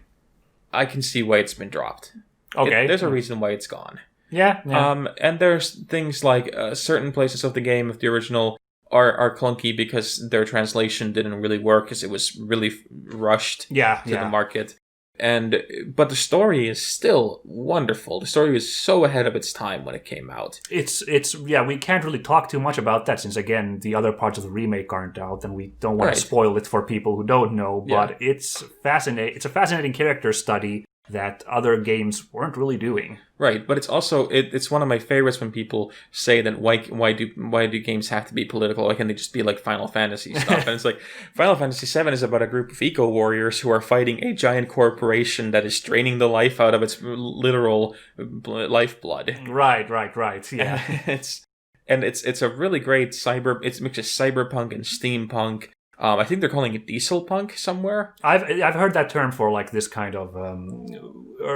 I can see why it's been dropped. Okay, there's a reason why it's gone. Yeah. And there's things like certain places of the game of the original are clunky because their translation didn't really work because it was really rushed to the market. But the story is still wonderful. The story was so ahead of its time when it came out. It's we can't really talk too much about that since again the other parts of the remake aren't out and we don't want to spoil it for people who don't know. But it's fascinating. It's a fascinating character study that other games weren't really doing. Right, but it's also it's one of my favorites when people say that why do games have to be political? Why can't they just be like Final Fantasy stuff? And it's like Final Fantasy VII is about a group of eco warriors who are fighting a giant corporation that is draining the life out of its literal lifeblood. Right. Yeah, it's a really great it's mixes cyberpunk and steampunk. I think they're calling it diesel punk somewhere. I've heard that term for like this kind of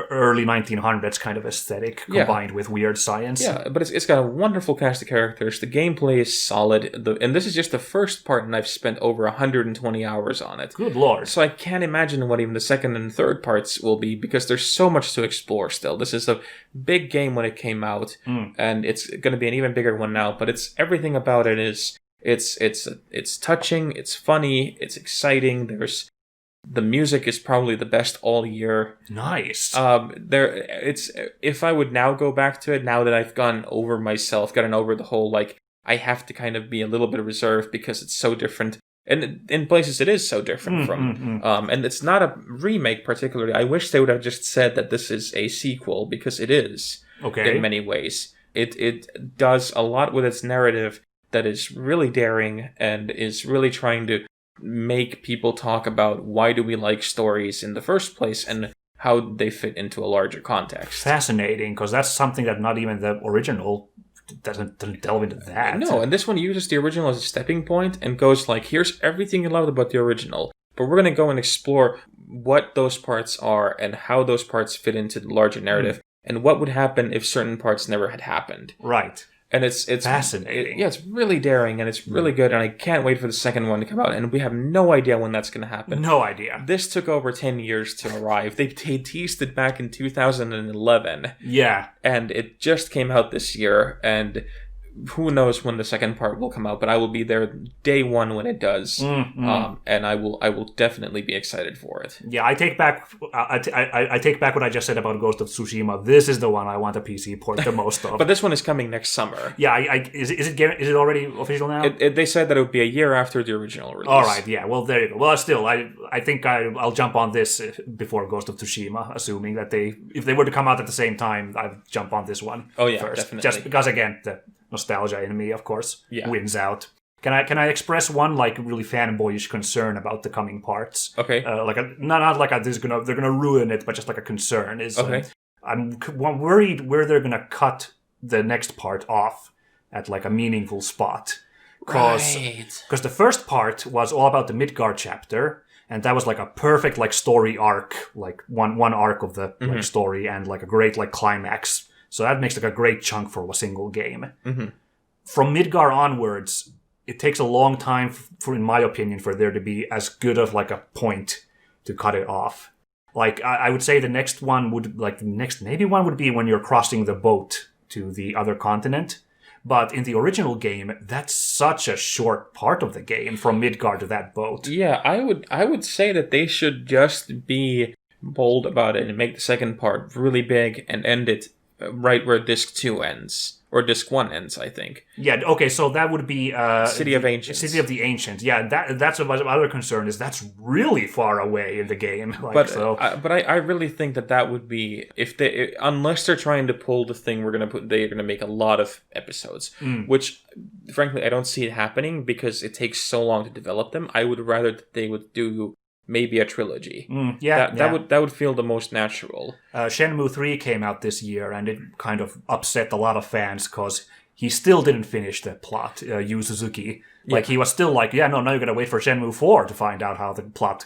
early 1900s kind of aesthetic combined with weird science. Yeah, but it's got a wonderful cast of characters. The gameplay is solid, and this is just the first part, and I've spent over 120 hours on it. Good lord! So I can't imagine what even the second and third parts will be because there's so much to explore still. This is a big game when it came out, and it's going to be an even bigger one now. But everything about it is. It's touching, it's funny, it's exciting. The music is probably the best all year. Nice. If I would now go back to it, now that I've gotten over the whole I have to kind of be a little bit reserved because it's so different. And in places it is so different from. And it's not a remake particularly. I wish they would have just said that this is a sequel because it is. Okay. In many ways. It does a lot with its narrative that is really daring and is really trying to make people talk about why do we like stories in the first place and how they fit into a larger context. Fascinating, because that's something that not even the original doesn't delve into that. No, and this one uses the original as a stepping point and goes here's everything you loved about the original, but we're going to go and explore what those parts are and how those parts fit into the larger narrative and what would happen if certain parts never had happened. Right. And it's fascinating. It's really daring and it's really good. And I can't wait for the second one to come out. And we have no idea when that's going to happen. No idea. This took over 10 years to arrive. They teased it back in 2011. Yeah. And it just came out this year. And who knows when the second part will come out, but I will be there day one when it does. And I will definitely be excited for it. Yeah, I take back I take back what I just said about Ghost of Tsushima. This is the one I want a PC port the most of. But this one is coming next summer. Yeah, is it already official now? They said that it would be a year after the original release. All right, yeah. Well, there you go. Well, still, I think I'll jump on this before Ghost of Tsushima, assuming that if they were to come out at the same time, I'd jump on this one. Oh yeah, first. Definitely. Just because again, the nostalgia in me, of course, wins out. Can I express one really fanboyish concern about the coming parts? Okay. Not they're gonna ruin it, but just a concern is. Okay. I'm worried where they're gonna cut the next part off at a meaningful spot. Because the first part was all about the Midgard chapter, and that was a perfect story arc, one arc of the story, and a great climax. So that makes a great chunk for a single game. From Midgard onwards, it takes a long time, in my opinion, for there to be as good of a point to cut it off. I would say the next one would maybe one would be when you're crossing the boat to the other continent. But in the original game, that's such a short part of the game from Midgard to that boat. Yeah, I would say that they should just be bold about it and make the second part really big and end it right where Disc 2 ends. Or Disc 1 ends, I think. Yeah, okay, so that would be... City of Ancients. City of the Ancients. Yeah, that's what my other concern is. That's really far away in the game. But I really think that would be... unless they're trying to pull the thing they're going to make a lot of episodes. Which, frankly, I don't see it happening because it takes so long to develop them. I would rather that they would do... maybe a trilogy. That would feel the most natural. Shenmue 3 came out this year, and it kind of upset a lot of fans because he still didn't finish the plot, Yu Suzuki. He was still now you're going to wait for Shenmue 4 to find out how the plot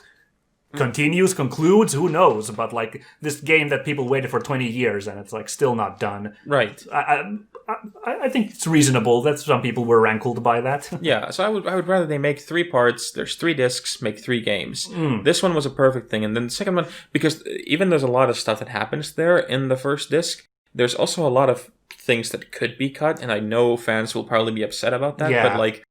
continues, concludes, who knows? But like this game that people waited for 20 years and it's like still not done. Right. I think it's reasonable that some people were rankled by that. Yeah, so I would rather they make 3 parts, there's 3 discs, make 3 games. This one was a perfect thing. And then the second one, because even there's a lot of stuff that happens there in the first disc, there's also a lot of things that could be cut, and I know fans will probably be upset about that, but like,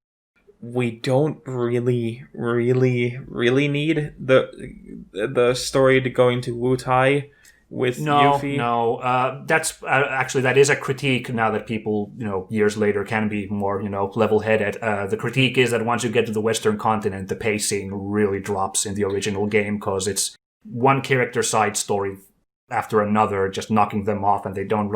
we don't really need the story to go into Wu-Tai with Yuffie. No, that's actually that is a critique now that people, years later can be more, level-headed. The critique is that once you get to the Western continent, the pacing really drops in the original game because it's one character side story after another, just knocking them off, and they don't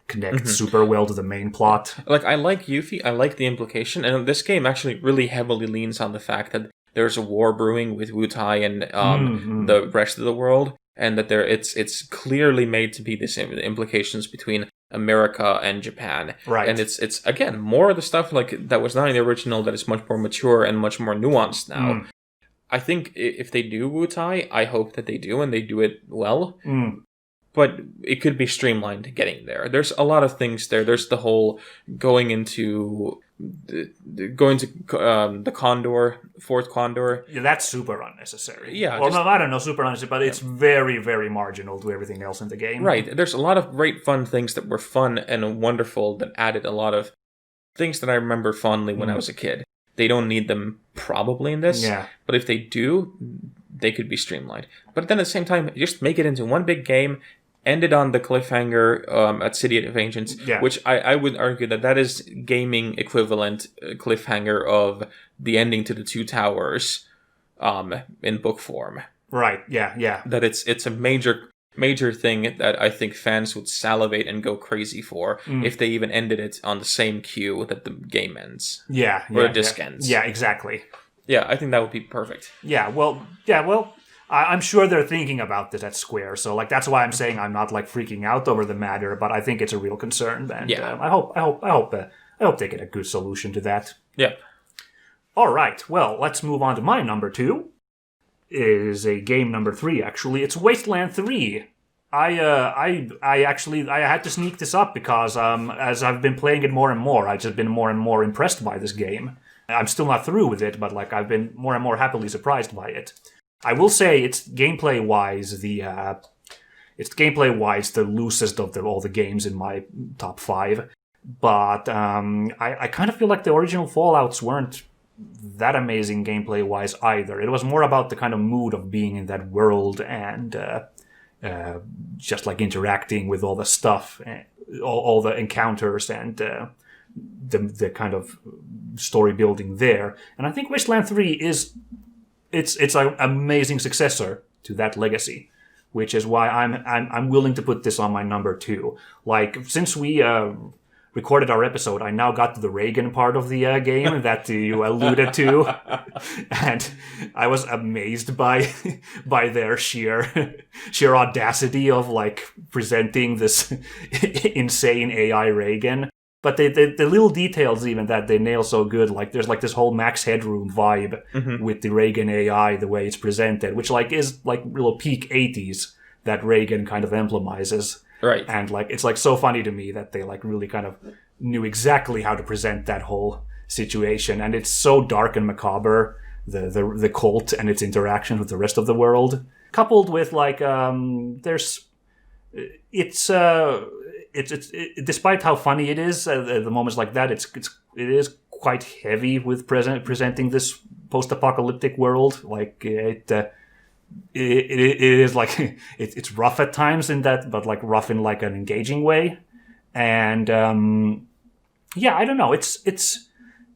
connect super well to the main plot. I like Yuffie, I like the implication, and this game actually really heavily leans on the fact that there's a war brewing with Wu-Tai and the rest of the world, and that it's clearly made to be this implications between America and Japan. Right. And it's again, more of the stuff that was not in the original that is much more mature and much more nuanced now. I think if they do Wu-Tai, I hope that they do, and they do it well. But it could be streamlined getting there. There's a lot of things there. There's the whole going to the Condor, Fort Condor. Yeah, that's super unnecessary. Yeah. Well, I don't know, super unnecessary, but it's very, very marginal to everything else in the game. Right. There's a lot of great fun things that were fun and wonderful that added a lot of things that I remember fondly when I was a kid. They don't need them probably in this. Yeah. But if they do, they could be streamlined. But then at the same time, just make it into one big game. Ended on the cliffhanger at City of Ancients, which I would argue that is gaming equivalent cliffhanger of the ending to the Two Towers in book form. Right, yeah. That it's a major thing that I think fans would salivate and go crazy for if they even ended it on the same cue that the game ends. Yeah. Or the disc ends. Yeah, exactly. Yeah, I think that would be perfect. Yeah, well, I'm sure they're thinking about this at Square, so that's why I'm saying I'm not freaking out over the matter, but I think it's a real concern, and I hope they get a good solution to that. Yeah. All right, well, let's move on to my number 2. Is a game number 3 actually. It's Wasteland 3. I had to sneak this up because as I've been playing it more and more, I've just been more and more impressed by this game. I'm still not through with it, but I've been more and more happily surprised by it. I will say it's gameplay-wise the loosest of all the games in my top 5. But I kind of feel like the original Fallouts weren't that amazing gameplay-wise either. It was more about the kind of mood of being in that world and just interacting with all the stuff, all the encounters and the kind of story building there. And I think Wasteland 3 is it's an amazing successor to that legacy, which is why I'm willing to put this on my number 2. Since we recorded our episode, I now got to the Reagan part of the game that you alluded to, and I was amazed by their sheer audacity of presenting this insane AI Reagan. But the little details even that they nail so good, there's this whole Max Headroom vibe with the Reagan AI, the way it's presented, which is real peak 80s that Reagan kind of emblemizes. Right. And it's so funny to me that they really kind of knew exactly how to present that whole situation. And it's so dark and macabre, the cult and its interaction with the rest of the world. Coupled with despite how funny it is at the moments like that, it is quite heavy with presenting this post-apocalyptic world. It is it's rough at times in that, but rough in an engaging way. And I don't know. It's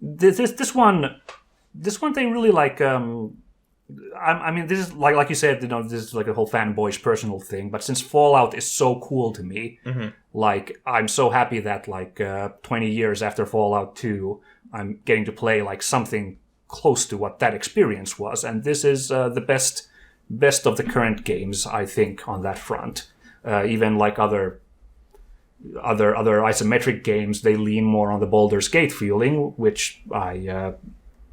this one they really I mean, this is like you said, this is a whole fanboyish personal thing. But since Fallout is so cool to me, I'm so happy that 20 years after Fallout 2, I'm getting to play something close to what that experience was. And this is the best of the current games, I think, on that front. Even other isometric games, they lean more on the Baldur's Gate feeling, which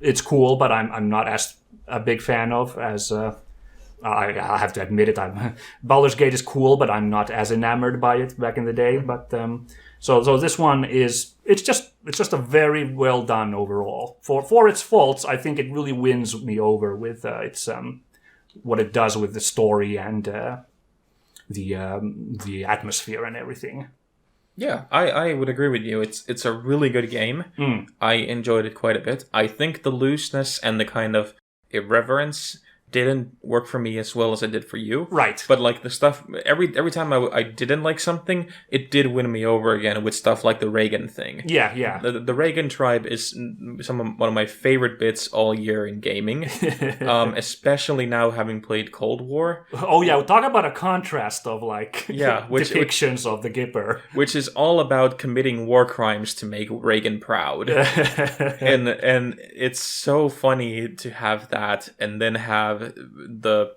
it's cool, but I'm not as a big fan of as I have to admit it. Baldur's Gate is cool, but I'm not as enamored by it back in the day. But so this one it's just a very well done overall. For its faults, I think it really wins me over with its what it does with the story and the atmosphere and everything. Yeah, I would agree with you. It's a really good game. I enjoyed it quite a bit. I think the looseness and the kind of irreverence didn't work for me as well as it did for you. Right. But like the stuff, every time I didn't like something, it did win me over again with stuff like the Reagan thing. Yeah. The Reagan tribe is one of my favorite bits all year in gaming, especially now having played Cold War. Oh yeah, talk about a contrast of like depictions of the Gipper, which is all about committing war crimes to make Reagan proud, and it's so funny to have that, and then have the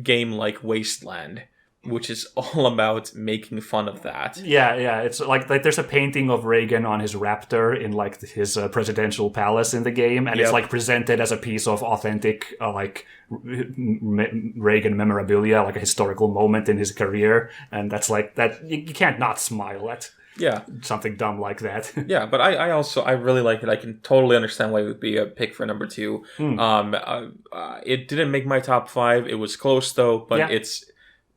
game like Wasteland, which is all about making fun of that. Yeah. It's like there's a painting of Reagan on his raptor in like his presidential palace in the game, and it's like presented as a piece of authentic Reagan memorabilia, like a historical moment in his career, and that's like that you can't not smile at. Yeah, something dumb like that. Yeah, but I really like it. I can totally understand why it would be a pick for number 2. It didn't make my top 5. It was close though, but it's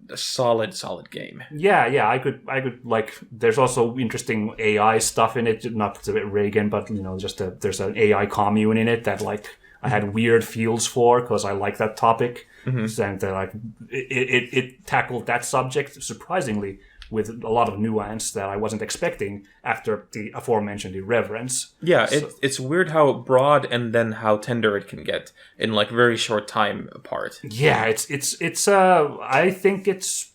a solid game. Yeah. I could like. There's also interesting AI stuff in it. Not Reagan, but there's an AI commune in it that like I had weird feels for because I like that topic, and like it tackled that subject surprisingly with a lot of nuance that I wasn't expecting after the aforementioned irreverence. Yeah, it's weird how broad and then how tender it can get in like very short time apart. Yeah, it's I think it's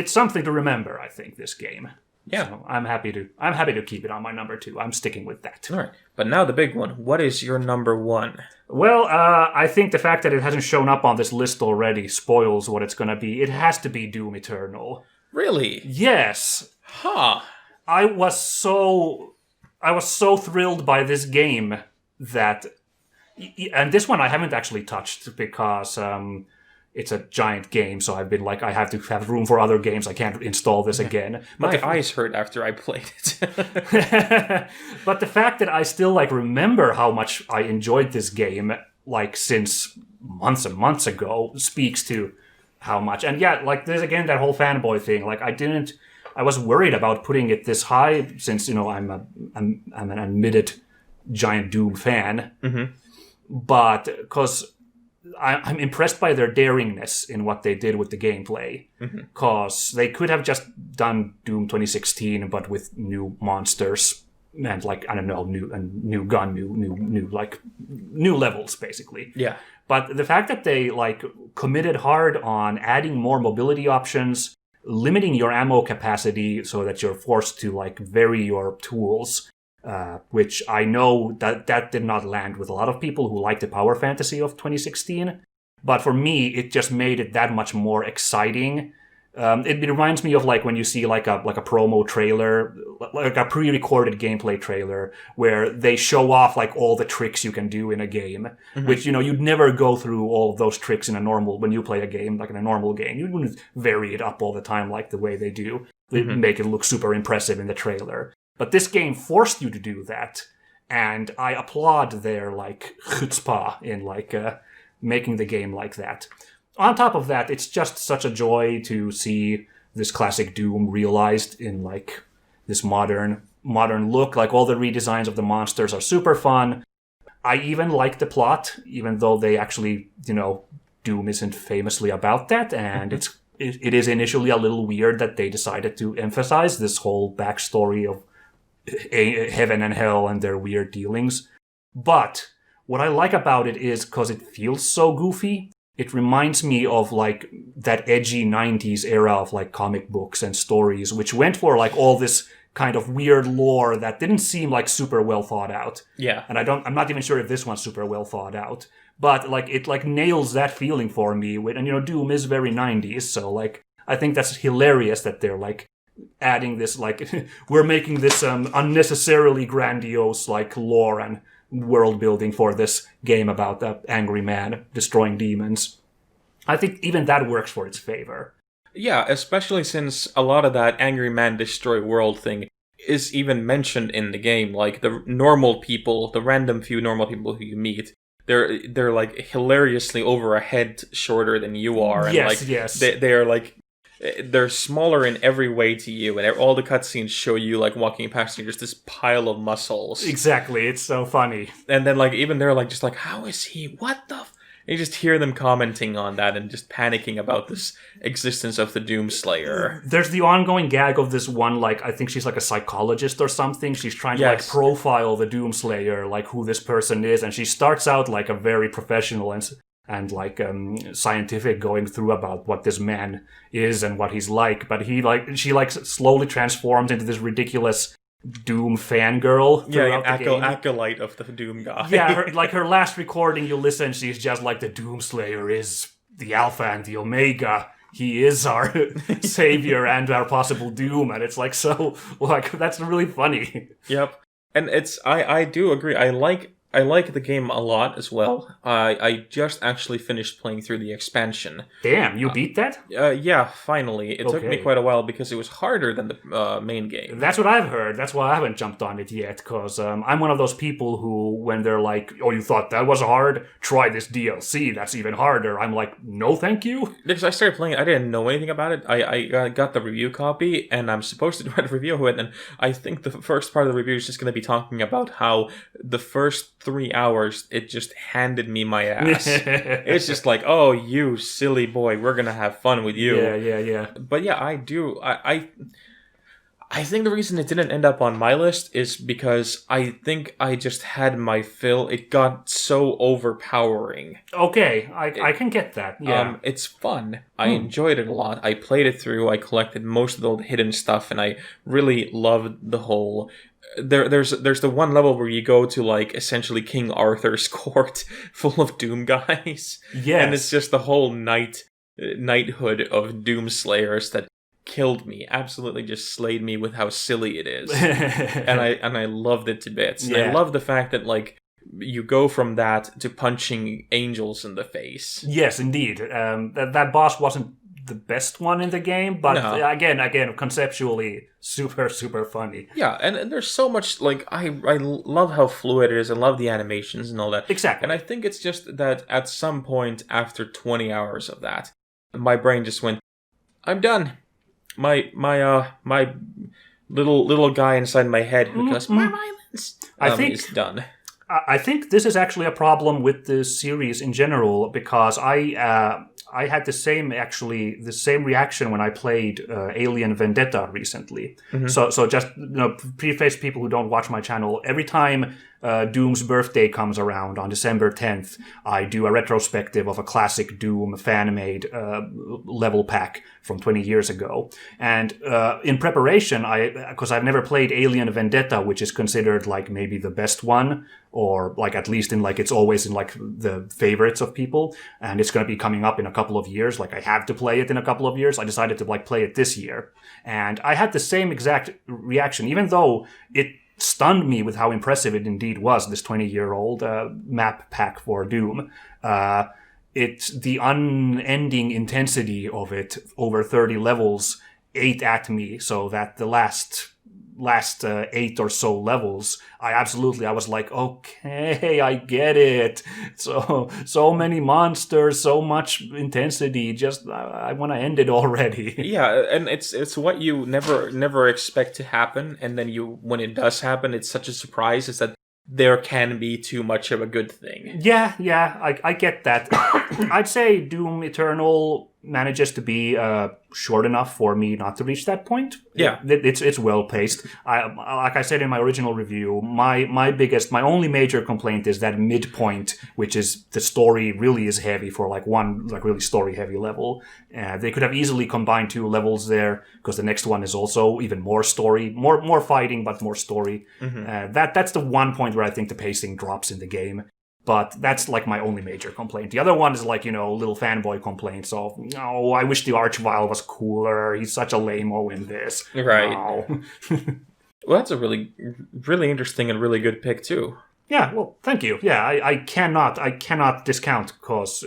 something to remember, I think, this game. Yeah. So I'm happy to keep it on my number 2. I'm sticking with that. All right. But now the big one. What is your number 1? Well, I think the fact that it hasn't shown up on this list already spoils what it's going to be. It has to be Doom Eternal. Really? Yes. Huh. I was so thrilled by this game that, and this one I haven't actually touched because it's a giant game. So I've been like, I have to have room for other games. I can't install this again. But my eyes hurt after I played it. But the fact that I still like remember how much I enjoyed this game, like since months and months ago, speaks to how much. And yeah, like there's again that whole fanboy thing. Like I was worried about putting it this high since I'm an admitted giant Doom fan. But because I'm impressed by their daringness in what they did with the gameplay. Because they could have just done Doom 2016, but with new monsters and like I don't know, new gun, new levels basically. Yeah. But the fact that they like committed hard on adding more mobility options, limiting your ammo capacity so that you're forced to like vary your tools, which I know that did not land with a lot of people who like the power fantasy of 2016. But for me, it just made it that much more exciting. It reminds me of like when you see like a promo trailer, like a pre-recorded gameplay trailer where they show off like all the tricks you can do in a game, which you'd never go through all of those tricks when you play a game like in a normal game. You wouldn't vary it up all the time like the way they do. They make it look super impressive in the trailer. But this game forced you to do that, and I applaud their like chutzpah in like making the game like that. On top of that, it's just such a joy to see this classic Doom realized in like this modern look. Like all the redesigns of the monsters are super fun. I even like the plot, even though they actually, Doom isn't famously about that, and it is initially a little weird that they decided to emphasize this whole backstory of heaven and hell and their weird dealings. But what I like about it is because it feels so goofy. It reminds me of like that edgy 90s era of like comic books and stories, which went for like all this kind of weird lore that didn't seem like super well thought out. Yeah. And I'm not even sure if this one's super well thought out, but like it like nails that feeling for me. And Doom is very 90s. So like, I think that's hilarious that they're like adding this, like we're making this unnecessarily grandiose like lore and world building for this game about the angry man destroying demons. I think even that works for its favor. Yeah, especially since a lot of that angry man destroy world thing is even mentioned in the game. Like the normal people, the random few normal people who you meet, they're like hilariously over a head shorter than you are, and Yes, like yes. they're like they're smaller in every way to you, and all the cutscenes show you like walking past you just this pile of muscles. Exactly, it's so funny. And then like even they're like just like, how is he? What the? And you just hear them commenting on that and just panicking about this existence of the Doomslayer. There's the ongoing gag of this one, like, I think she's like a psychologist or something. She's trying to, like, profile the Doomslayer, like, who this person is. And she starts out, like, a very professional and like, scientific going through about what this man is and what he's like. But she, like, slowly transforms into this ridiculous Doom fangirl. Yeah, an acolyte of the Doom guy. Yeah, her last recording, you listen, she's just like, the Doomslayer is the Alpha and the Omega. He is our savior and our possible doom. And it's like, so, like, that's really funny. Yep. And I do agree. I like the game a lot as well. I just actually finished playing through the expansion. Damn, you beat that? Yeah, finally. It took me quite a while because it was harder than the main game. That's what I've heard. That's why I haven't jumped on it yet, because I'm one of those people who, when they're like, oh, you thought that was hard? Try this DLC, that's even harder. I'm like, no thank you? Because I started playing it, I didn't know anything about it. I got the review copy, and I'm supposed to write a review of it, and I think the first part of the review is just going to be talking about how the first 3 hours, it just handed me my ass. It's just like, oh, you silly boy, we're gonna have fun with you. Yeah. But yeah, I think the reason it didn't end up on my list is because I think I just had my fill. It got so overpowering. Okay, I can get that. Yeah. It's fun. I enjoyed it a lot. I played it through. I collected most of the hidden stuff, and I really loved the whole. There's the one level where you go to like essentially King Arthur's court full of Doom guys. Yes. And it's just the whole knighthood of Doomslayers that killed me. Absolutely just slayed me with how silly it is. and I loved it to bits. Yeah. And I love the fact that like you go from that to punching angels in the face. Yes, indeed. That boss wasn't the best one in the game, but again, conceptually super, super funny. Yeah, and there's so much, like, I love how fluid it is. I love the animations and all that. Exactly. And I think it's just that at some point after 20 hours of that, my brain just went, I'm done. My little guy inside my head who goes, more violence, is done. I think this is actually a problem with the series in general, because I had the same reaction when I played Alien Vendetta recently. Mm-hmm. So just preface people who don't watch my channel. Every time Doom's birthday comes around on December 10th, I do a retrospective of a classic Doom fan-made level pack from 20 years ago. And in preparation, because I've never played Alien Vendetta, which is considered like maybe the best one, or like at least in like it's always in like the favorites of people, and it's going to be coming up in a couple of years. Like I have to play it in a couple of years. I decided to like play it this year, and I had the same exact reaction, even though it stunned me with how impressive it indeed was, this 20-year-old map pack for Doom. It's the unending intensity of it over 30 levels ate at me, so that the last 8 or so levels, I was like, okay, I get it. So many monsters, so much intensity. Just I want to end it already. Yeah, and it's what you never expect to happen, and then when it does happen, it's such a surprise. Is that there can be too much of a good thing. Yeah, I get that. I'd say Doom Eternal manages to be short enough for me not to reach that point. Yeah. It's well paced. Like I said in my original review, my only major complaint is that midpoint, which is the story really is heavy for like one like really story heavy level. They could have easily combined 2 levels there, because the next one is also even more story, more fighting, but more story. Mm-hmm. That's the one point where I think the pacing drops in the game. But that's like my only major complaint. The other one is like, little fanboy complaints of, I wish the Archvile was cooler. He's such a lame-o in this. Right. Well, that's a really, really interesting and really good pick, too. Yeah, well, thank you. Yeah, I cannot discount because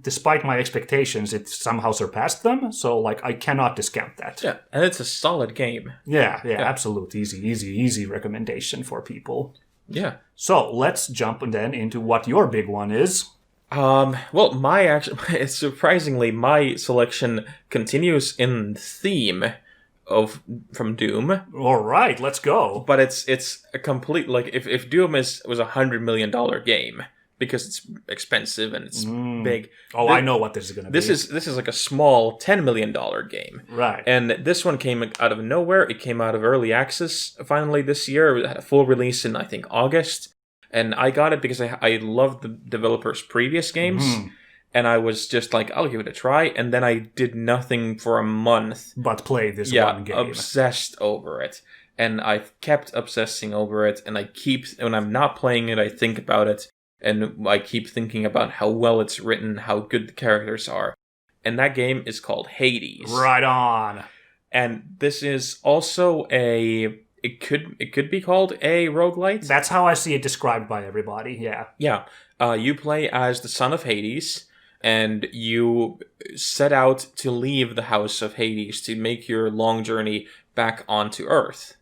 despite my expectations, it somehow surpassed them. So, like, I cannot discount that. Yeah, and it's a solid game. Yeah, absolute easy recommendation for people. Yeah. So let's jump then into what your big one is. Well, surprisingly, my selection continues in theme from Doom. All right, let's go. But it's a complete, like, if Doom was a $100 million game, because it's expensive and it's big. Oh, I know what this is going to be. This is like a small $10 million game. Right. And this one came out of nowhere. It came out of early access finally this year. It had a full release in, I think, August. And I got it because I loved the developer's previous games. Mm-hmm. And I was just like, I'll give it a try. And then I did nothing for a month. But play this one game. Obsessed over it. And I've kept obsessing over it. And when I'm not playing it, I think about it. And I keep thinking about how well it's written, how good the characters are. And that game is called Hades. Right on. And this is also it could be called a roguelite. That's how I see it described by everybody, yeah. Yeah. You play as the son of Hades, and you set out to leave the house of Hades to make your long journey back onto Earth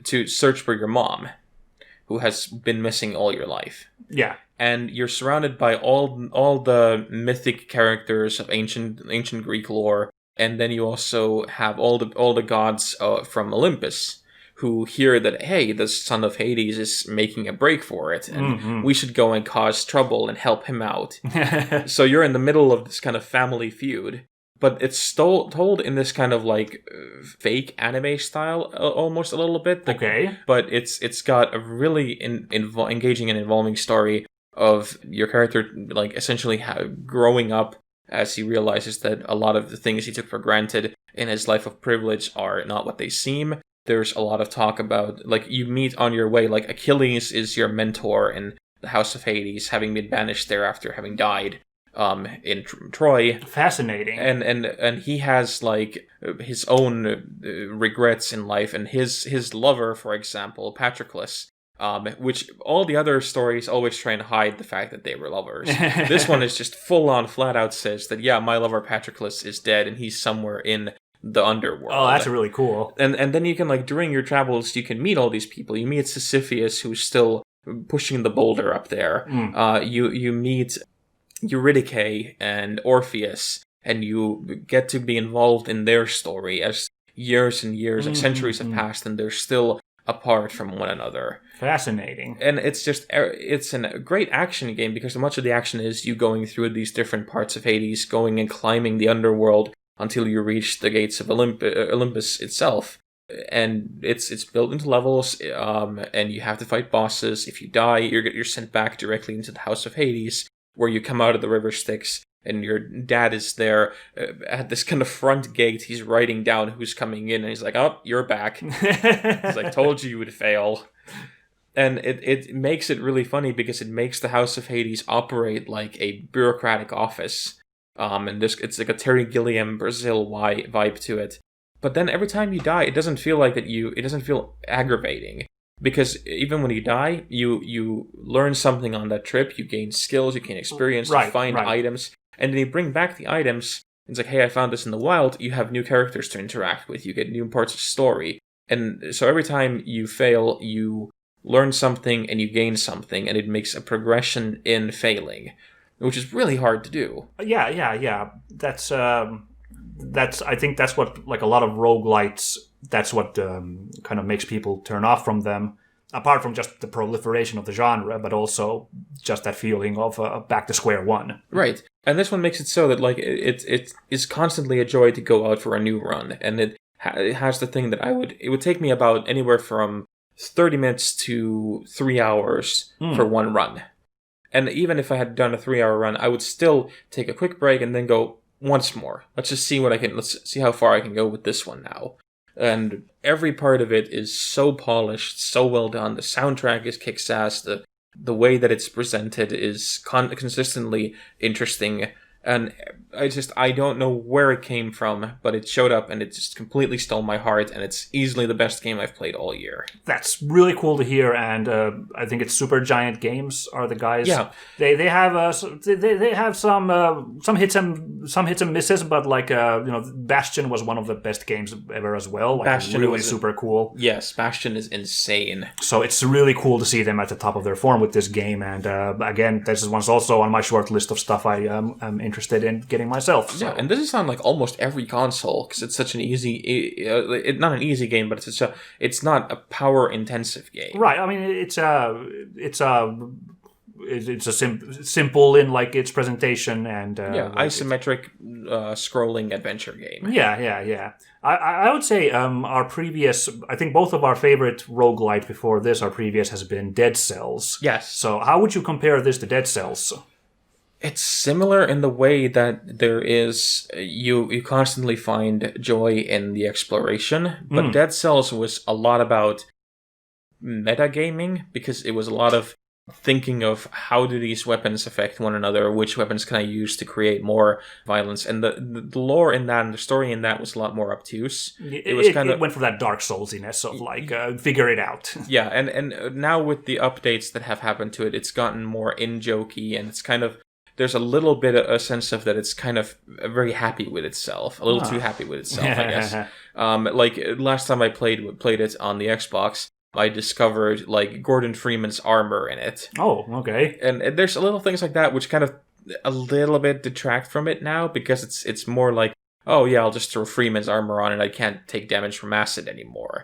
to search for your mom, who has been missing all your life. Yeah. And you're surrounded by all the mythic characters of ancient Greek lore, and then you also have all the gods from Olympus, who hear that, hey, the son of Hades is making a break for it, and we should go and cause trouble and help him out. So you're in the middle of this kind of family feud. But it's told in this kind of like fake anime style, almost a little bit. Okay. But it's got a really engaging and involving story of your character, like, essentially growing up as he realizes that a lot of the things he took for granted in his life of privilege are not what they seem. There's a lot of talk about, like, you meet on your way, like, Achilles is your mentor in the House of Hades, having been banished there after having died in Troy. Fascinating. And he has, like, his own regrets in life, and his lover, for example, Patroclus, which all the other stories always try and hide the fact that they were lovers. This one is just full on, flat out says that, yeah, my lover Patroclus is dead, and he's somewhere in the underworld. Oh, that's really cool. And then you can, like, during your travels, you can meet all these people. You meet Sisyphus, who's still pushing the boulder up there. You meet Eurydice and Orpheus, and you get to be involved in their story as years and years, like centuries have passed, and they're still apart from one another. Fascinating. And it's a great action game, because much of the action is you going through these different parts of Hades, going and climbing the underworld until you reach the gates of Olympus itself. And it's built into levels, and you have to fight bosses. If you die, you're sent back directly into the House of Hades, where you come out of the river Styx, and your dad is there at this kind of front gate. He's writing down who's coming in, and he's like, oh, you're back. He's like, told you would fail. And it makes it really funny, because it makes the House of Hades operate like a bureaucratic office. And it's like a Terry Gilliam Brazil vibe to it. But then every time you die, it doesn't feel like that it doesn't feel aggravating. Because even when you die, you learn something on that trip, you gain skills, you gain experience, you find items, and then you bring back the items. It's like, hey, I found this in the wild, you have new characters to interact with, you get new parts of story. And so every time you fail, you learn something and you gain something, and it makes a progression in failing, which is really hard to do. Yeah. That's I think that's what, like, a lot of roguelites, that's what kind of makes people turn off from them, apart from just the proliferation of the genre, but also just that feeling of back to square one. Right. And this one makes it so that, like, it is constantly a joy to go out for a new run, and it has the thing that it would take me about anywhere from 30 minutes to 3 hours for one run. And even if I had done a 3-hour run, I would still take a quick break and then go once more. Let's see how far I can go with this one now. And every part of it is so polished, so well done. The soundtrack is kicks ass. The way that it's presented is consistently interesting. And I don't know where it came from, but it showed up and it just completely stole my heart, and it's easily the best game I've played all year. That's really cool to hear, and I think it's Supergiant Games are the guys. Yeah. They have some hits and misses, but like Bastion was one of the best games ever as well. Like Bastion really was super cool. Yes, Bastion is insane. So it's really cool to see them at the top of their form with this game, and again, this is one's also on my short list of stuff I am interested in getting myself. So. Yeah, and this is on like almost every console because it's such an easy, not an easy game, but it's not a power intensive game. Right. I mean, it's simple in like its presentation and isometric scrolling adventure game. Yeah. I would say our previous, I think both of our favorite roguelite before this, our previous has been Dead Cells. Yes. So how would you compare this to Dead Cells? It's similar in the way that there is you constantly find joy in the exploration, but Dead Cells was a lot about metagaming because it was a lot of thinking of how do these weapons affect one another, which weapons can I use to create more violence, and the lore in that and the story in that was a lot more obtuse. It went for that Dark Soulsiness of like figure it out. Yeah, and now with the updates that have happened to it, it's gotten more in-jokey, and it's kind of there's a little bit of a sense of that it's kind of very happy with itself, a little too happy with itself, I guess. Like last time I played it on the Xbox, I discovered like Gordon Freeman's armor in it. Oh, okay. And there's a little things like that which kind of a little bit detract from it now because it's more like, oh yeah, I'll just throw Freeman's armor on and I can't take damage from acid anymore.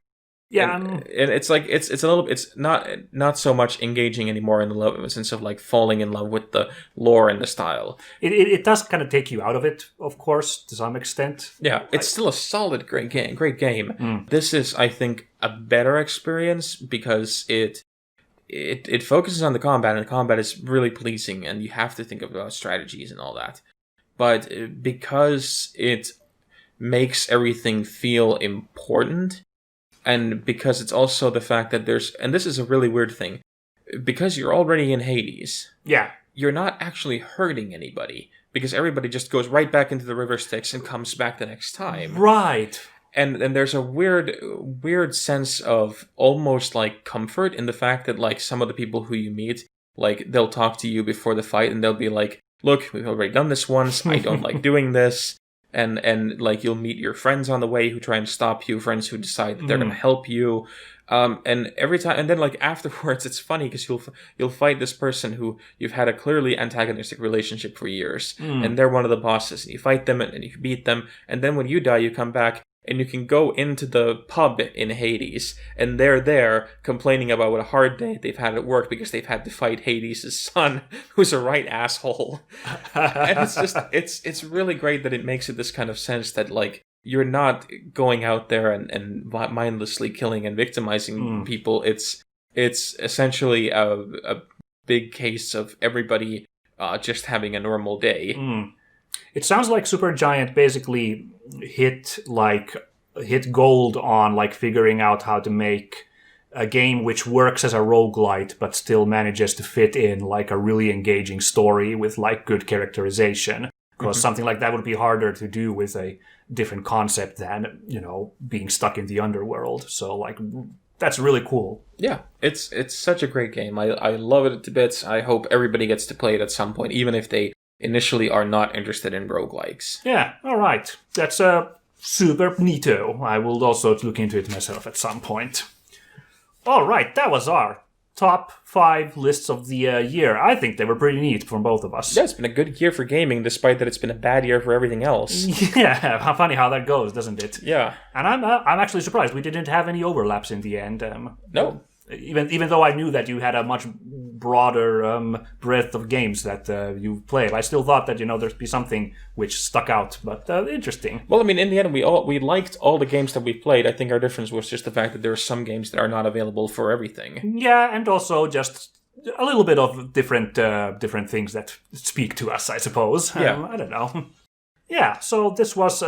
Yeah, and it's like it's a little, it's not so much engaging anymore in the sense of like falling in love with the lore and the style. It does kind of take you out of it, of course, to some extent. Yeah, it's still a solid, great game. This is, I think, a better experience because it focuses on the combat, and the combat is really pleasing, and you have to think about strategies and all that. But because it makes everything feel important. And because it's also the fact that and this is a really weird thing, because you're already in Hades. Yeah. You're not actually hurting anybody, because everybody just goes right back into the river Styx and comes back the next time. Right. And there's a weird sense of almost like comfort in the fact that like some of the people who you meet, like they'll talk to you before the fight and they'll be like, look, we've already done this once, I don't like doing this. And like you'll meet your friends on the way who try and stop you, friends who decide that they're going to help you. And every time, and then like afterwards, it's funny because you'll fight this person who you've had a clearly antagonistic relationship for years, and they're one of the bosses, and you fight them and you beat them, and then when you die, you come back. And you can go into the pub in Hades, and they're there complaining about what a hard day they've had at work because they've had to fight Hades' son, who's a right asshole. And it's just, it's really great that it makes it this kind of sense that, like, you're not going out there and mindlessly killing and victimizing people. It's essentially a big case of everybody just having a normal day. It sounds like Supergiant basically hit gold on like figuring out how to make a game which works as a roguelite but still manages to fit in like a really engaging story with like good characterization. Because something like that would be harder to do with a different concept than, being stuck in the underworld. So like that's really cool. Yeah, it's such a great game. I love it to bits. I hope everybody gets to play it at some point, even if they initially are not interested in roguelikes. Yeah, all right. That's super neato. I will also look into it myself at some point. All right, that was our top 5 lists of the year. I think they were pretty neat from both of us. Yeah, it's been a good year for gaming, despite that it's been a bad year for everything else. Yeah, how funny how that goes, doesn't it? Yeah. And I'm actually surprised we didn't have any overlaps in the end. No. Even though I knew that you had a much broader breadth of games that you play, I still thought that there'd be something which stuck out. But interesting. Well, I mean, in the end, we liked all the games that we played. I think our difference was just the fact that there are some games that are not available for everything. Yeah, and also just a little bit of different things that speak to us, I suppose. Yeah. I don't know. Yeah, so this was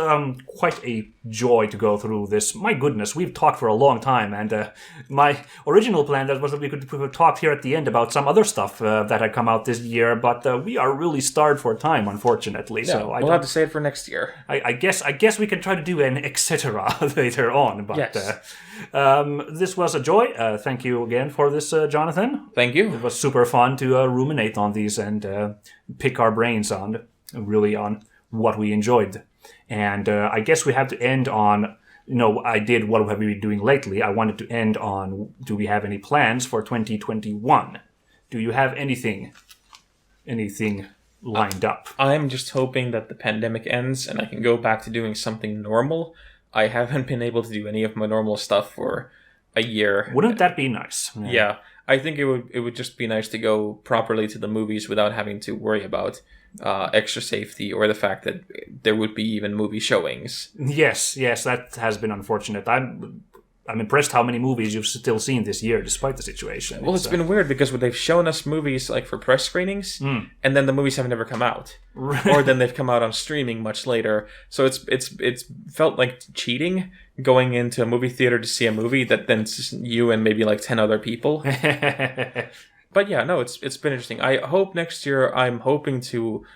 quite a joy to go through this. My goodness, we've talked for a long time, and my original plan was that we could talk here at the end about some other stuff that had come out this year, but we are really starved for time, unfortunately. Yeah, so we'll have to say it for next year. I guess we can try to do an etc. later on, but Yes. this was a joy. Thank you again for this, Jonathan. Thank you. It was super fun to ruminate on these and pick our brains on what we enjoyed. And I guess we have to end on, I did what have we been doing lately. I wanted to end on, do we have any plans for 2021? Do you have anything lined up? I'm just hoping that the pandemic ends and I can go back to doing something normal. I haven't been able to do any of my normal stuff for a year. Wouldn't that be nice? Yeah. I think it would just be nice to go properly to the movies without having to worry about extra safety or the fact that there would be even movie showings. Yes, that has been unfortunate. I'm impressed how many movies you've still seen this year, despite the situation. Well, it's been weird because they've shown us movies like for press screenings, and then the movies have never come out, or then they've come out on streaming much later. So it's felt like cheating going into a movie theater to see a movie that then it's just you and maybe like 10 other people. But yeah, no, it's been interesting. I hope next year I'm hoping to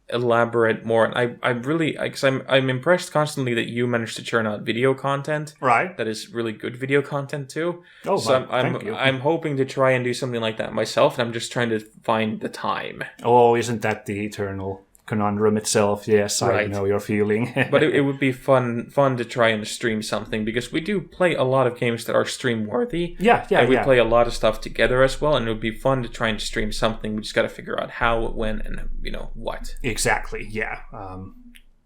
elaborate more. And I really, because I'm impressed constantly that you managed to churn out video content. Right. That is really good video content too. Oh, so thank you. I'm hoping to try and do something like that myself, and I'm just trying to find the time. Oh, isn't that the eternal conundrum itself? Yes, I Right. know your feeling. But it would be fun to try and stream something, because we do play a lot of games that are stream worthy. Yeah, And we play a lot of stuff together as well, and it would be fun to try and stream something. We just got to figure out how, when, and what. Exactly, yeah.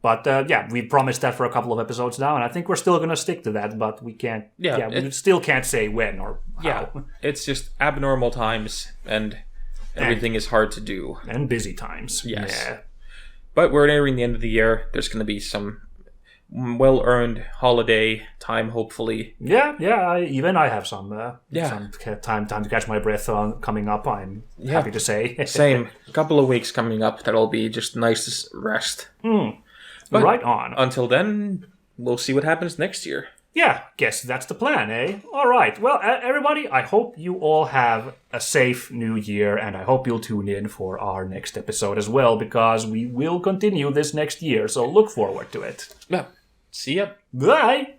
But we promised that for a couple of episodes now, and I think we're still going to stick to that, but we can't, we still can't say when or how. Yeah, it's just abnormal times, and everything is hard to do. And busy times. Yes. Yeah. But we're nearing the end of the year. There's going to be some well-earned holiday time, hopefully. Yeah. I have some time to catch my breath on coming up. I'm happy to say. Same. A couple of weeks coming up that'll be just nice to rest. But right on. Until then, we'll see what happens next year. Yeah, guess that's the plan, eh? All right. Well, everybody, I hope you all have a safe new year, and I hope you'll tune in for our next episode as well, because we will continue this next year, so look forward to it. Yeah. See ya. Bye!